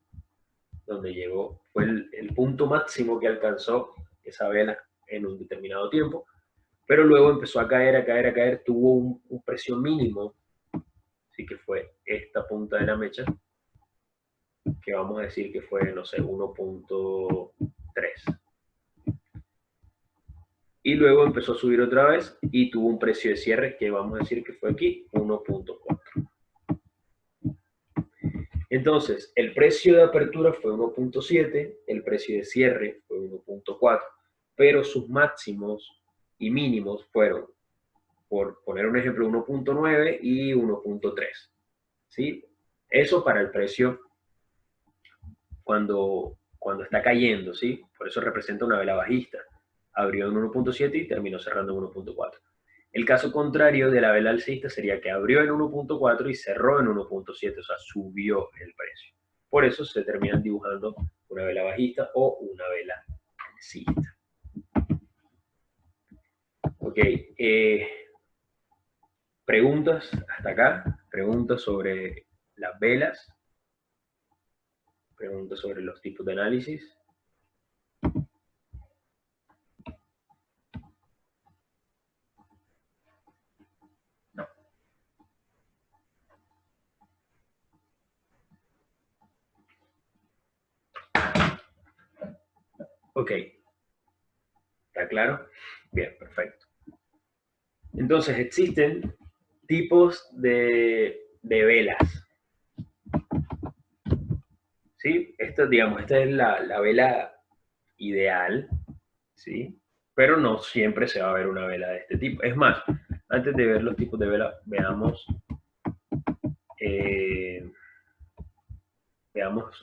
donde llegó, fue el punto máximo que alcanzó esa vela en un determinado tiempo, pero luego empezó a caer, a caer, a caer, tuvo un precio mínimo, así que fue esta punta de la mecha, que vamos a decir que fue, no sé, 1.3. Y luego empezó a subir otra vez y tuvo un precio de cierre que vamos a decir que fue aquí, 1.4. Entonces, el precio de apertura fue 1.7, el precio de cierre fue 1.4, pero sus máximos y mínimos fueron, por poner un ejemplo, 1.9 y 1.3. ¿Sí? Eso para el precio cuando está cayendo, ¿sí? Por eso representa una vela bajista. Abrió en 1.7 y terminó cerrando en 1.4. El caso contrario de la vela alcista sería que abrió en 1.4 y cerró en 1.7, o sea, subió el precio. Por eso se terminan dibujando una vela bajista o una vela alcista. Ok, preguntas hasta acá, preguntas sobre las velas, preguntas sobre los tipos de análisis. Ok, ¿está claro? Bien, perfecto. Entonces existen tipos de velas. ¿Sí? Digamos, esta es la vela ideal, ¿sí? Pero no siempre se va a ver una vela de este tipo. Es más, antes de ver los tipos de vela, veamos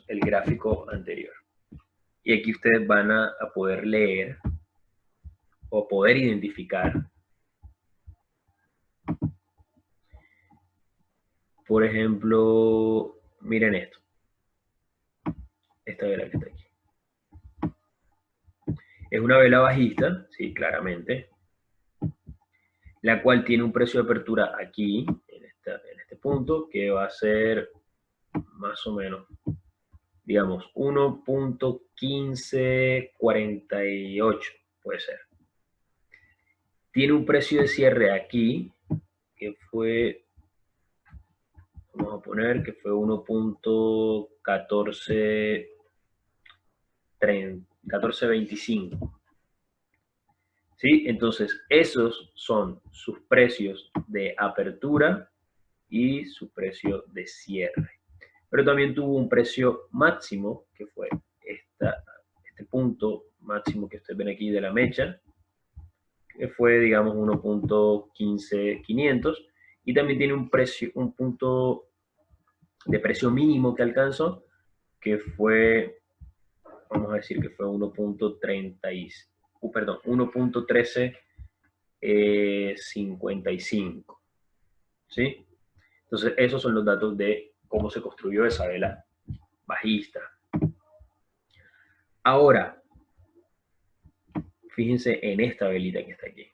el gráfico anterior. Y aquí ustedes van a poder leer o poder identificar Por ejemplo, miren esto. Esta vela que está aquí. Es una vela bajista, sí, claramente, la cual tiene un precio de apertura aquí, en este punto, que va a ser más o menos, digamos, 1.1548, puede ser. Tiene un precio de cierre aquí, que fue, vamos a poner que fue 1.1425. ¿Sí? Entonces, esos son sus precios de apertura y su precio de cierre. Pero también tuvo un precio máximo, que fue este punto máximo que ustedes ven aquí de la mecha, que fue, digamos, 1.15500, y también tiene un punto de precio mínimo que alcanzó, que fue, vamos a decir que fue 1.1355, ¿sí? Entonces, esos son los datos de cómo se construyó esa vela bajista. Ahora, fíjense en esta velita que está aquí.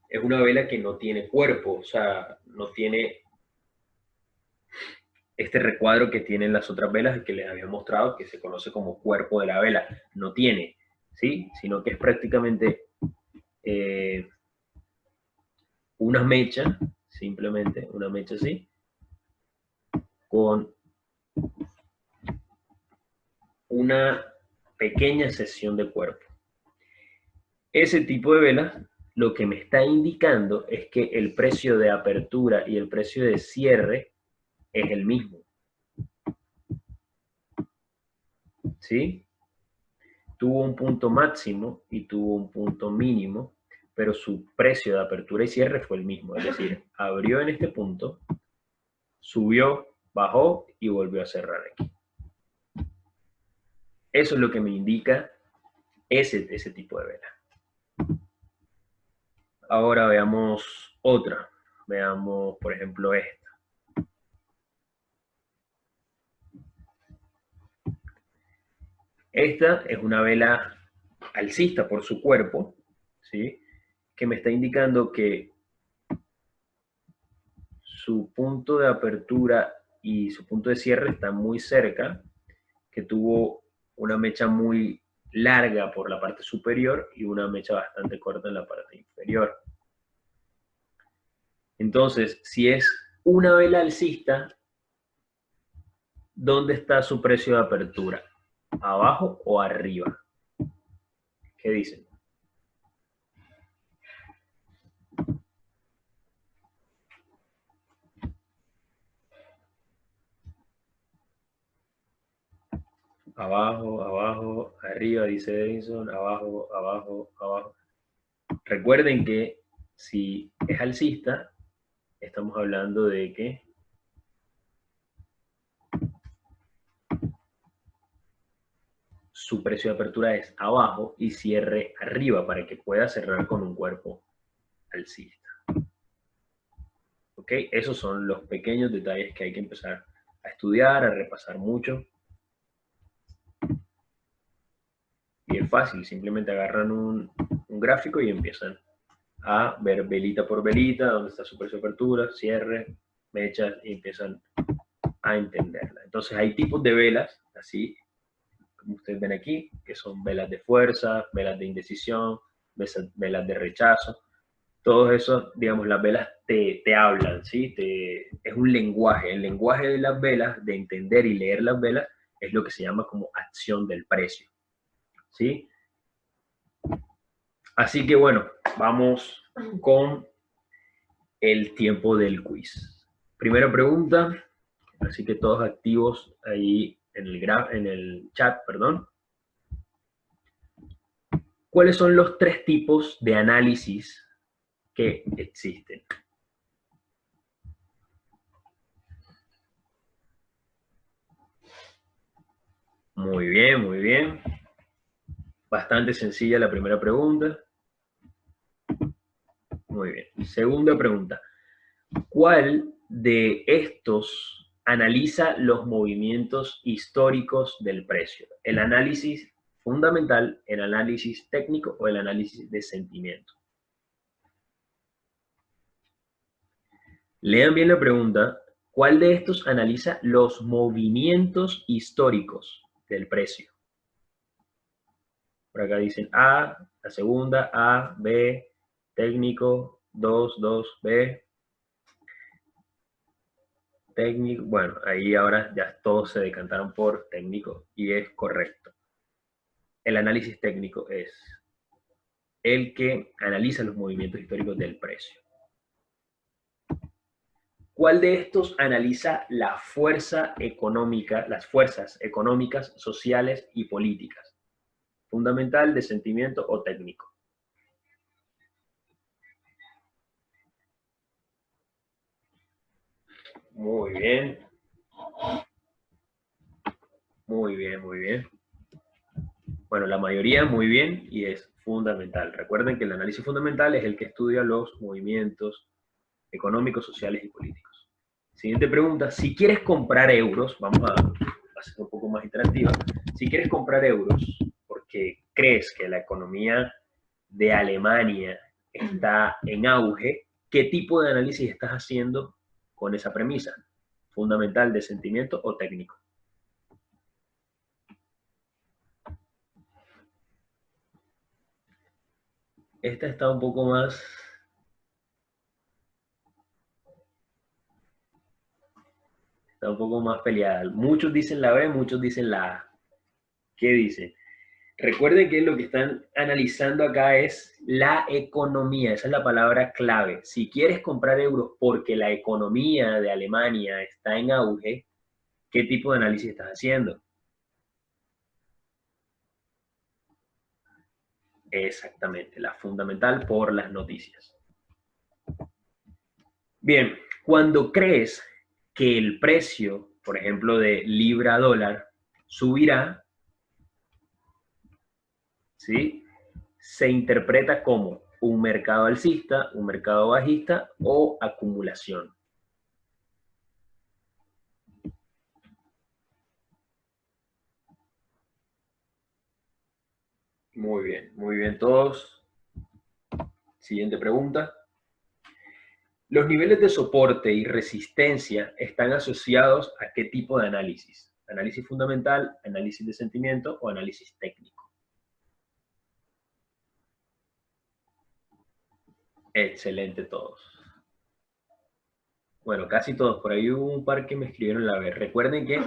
Es una vela que no tiene cuerpo, o sea, no tiene este recuadro que tienen las otras velas que les había mostrado, que se conoce como cuerpo de la vela. No tiene, ¿sí? Sino que es prácticamente una mecha, simplemente una mecha así, con una pequeña sección de cuerpo. Ese tipo de velas lo que me está indicando es que el precio de apertura y el precio de cierre es el mismo. ¿Sí? Tuvo un punto máximo y tuvo un punto mínimo, pero su precio de apertura y cierre fue el mismo. Es decir, abrió en este punto, subió, bajó y volvió a cerrar aquí. Eso es lo que me indica ese tipo de vela. Ahora veamos otra. Veamos, por ejemplo, esta. Esta es una vela alcista por su cuerpo, ¿sí? Que me está indicando que su punto de apertura y su punto de cierre están muy cerca, que tuvo una mecha muy larga por la parte superior y una mecha bastante corta en la parte inferior. Entonces, si es una vela alcista, ¿dónde está su precio de apertura? ¿Abajo o arriba? ¿Qué dicen? Abajo, abajo, arriba, dice Edison, abajo, abajo, abajo. Recuerden que si es alcista, estamos hablando de que su precio de apertura es abajo y cierre arriba para que pueda cerrar con un cuerpo alcista. ¿Ok? Esos son los pequeños detalles que hay que empezar a estudiar, a repasar mucho. Y es fácil, simplemente agarran un gráfico y empiezan a ver velita por velita, dónde está su precio de apertura, cierre, mechas, y empiezan a entenderla. Entonces hay tipos de velas, así como ustedes ven aquí, que son velas de fuerza, velas de indecisión, velas de rechazo. Todos esos, digamos, las velas te hablan, ¿sí? Es un lenguaje. El lenguaje de las velas, de entender y leer las velas, es lo que se llama como acción del precio, ¿sí? Así que bueno, vamos con el tiempo del quiz. Primera pregunta, así que todos activos ahí en el chat, perdón. ¿Cuáles son los tres tipos de análisis que existen? Muy bien, muy bien. Bastante sencilla la primera pregunta. Muy bien. Segunda pregunta. ¿Cuál de estos analiza los movimientos históricos del precio? ¿El análisis fundamental, el análisis técnico o el análisis de sentimiento? Lean bien la pregunta. ¿Cuál de estos analiza los movimientos históricos del precio? Por acá dicen A, la segunda, A, B, técnico, 2, B, técnico. Bueno, ahí ahora ya todos se decantaron por técnico y es correcto. El análisis técnico es el que analiza los movimientos históricos del precio. ¿Cuál de estos analiza la fuerza económica, las fuerzas económicas, sociales y políticas? ¿Fundamental, de sentimiento o técnico? Muy bien. Muy bien, muy bien. Bueno, la mayoría muy bien y es fundamental. Recuerden que el análisis fundamental es el que estudia los movimientos económicos, sociales y políticos. Siguiente pregunta. Si quieres comprar euros, vamos a hacer un poco más interactiva. Si quieres comprar euros porque crees que la economía de Alemania está en auge, ¿qué tipo de análisis estás haciendo con esa premisa? ¿Fundamental, de sentimiento o técnico? Esta está un poco más... Está un poco más peleada. Muchos dicen la B, muchos dicen la A. ¿Qué dicen? Recuerden que lo que están analizando acá es la economía. Esa es la palabra clave. Si quieres comprar euros porque la economía de Alemania está en auge, ¿qué tipo de análisis estás haciendo? Exactamente, la fundamental por las noticias. Bien, cuando crees que el precio, por ejemplo, de libra a dólar subirá, ¿sí? Se interpreta como un mercado alcista, un mercado bajista o acumulación. Muy bien todos. Siguiente pregunta. Los niveles de soporte y resistencia están asociados a qué tipo de análisis? ¿Análisis fundamental, análisis de sentimiento o análisis técnico? Excelente todos. Bueno, casi todos. Por ahí hubo un par que me escribieron la vez. Recuerden que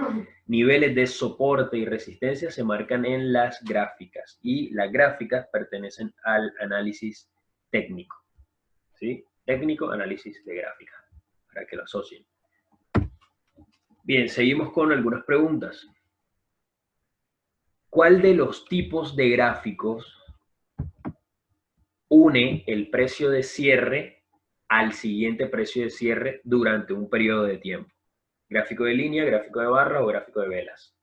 niveles de soporte y resistencia se marcan en las gráficas y las gráficas pertenecen al análisis técnico. ¿Sí? Técnico, análisis de gráfica, para que lo asocien. Bien, seguimos con algunas preguntas. ¿Cuál de los tipos de gráficos une el precio de cierre al siguiente precio de cierre durante un periodo de tiempo? ¿Gráfico de línea, gráfico de barra o gráfico de velas?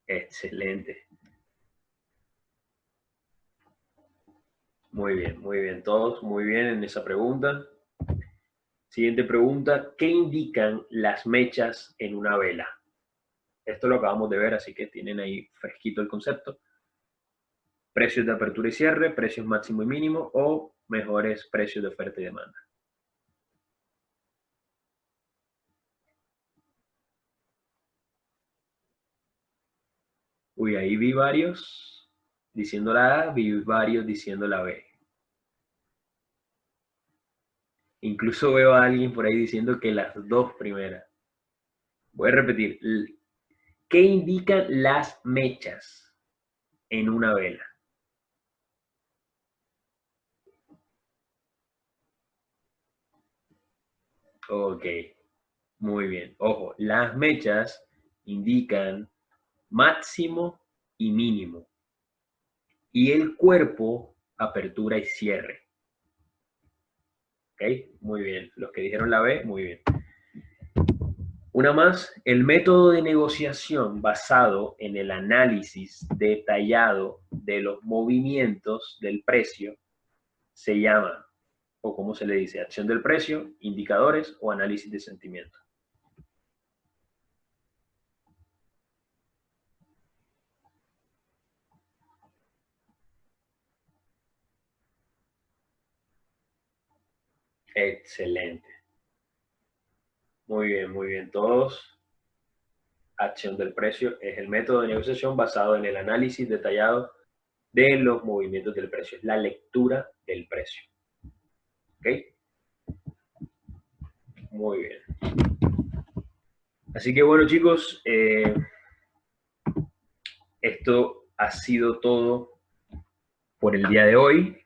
Excelente. Muy bien todos, muy bien en esa pregunta. Siguiente pregunta, ¿qué indican las mechas en una vela? Esto lo acabamos de ver, así que tienen ahí fresquito el concepto. Precios de apertura y cierre, precios máximo y mínimo o mejores precios de oferta y demanda. Uy, ahí vi varios diciendo la A, vi varios diciendo la B. Incluso veo a alguien por ahí diciendo que las dos primeras. Voy a repetir. ¿Qué indican las mechas en una vela? Ok, muy bien. Ojo, las mechas indican máximo y mínimo. Y el cuerpo, apertura y cierre. Ok, muy bien. Los que dijeron la B, muy bien. Una más, el método de negociación basado en el análisis detallado de los movimientos del precio se llama, o como se le dice, acción del precio, indicadores o análisis de sentimiento. Excelente. Muy bien, todos. Acción del precio es el método de negociación basado en el análisis detallado de los movimientos del precio, es la lectura del precio. ¿Ok? Muy bien. Así que bueno, chicos, esto ha sido todo por el día de hoy.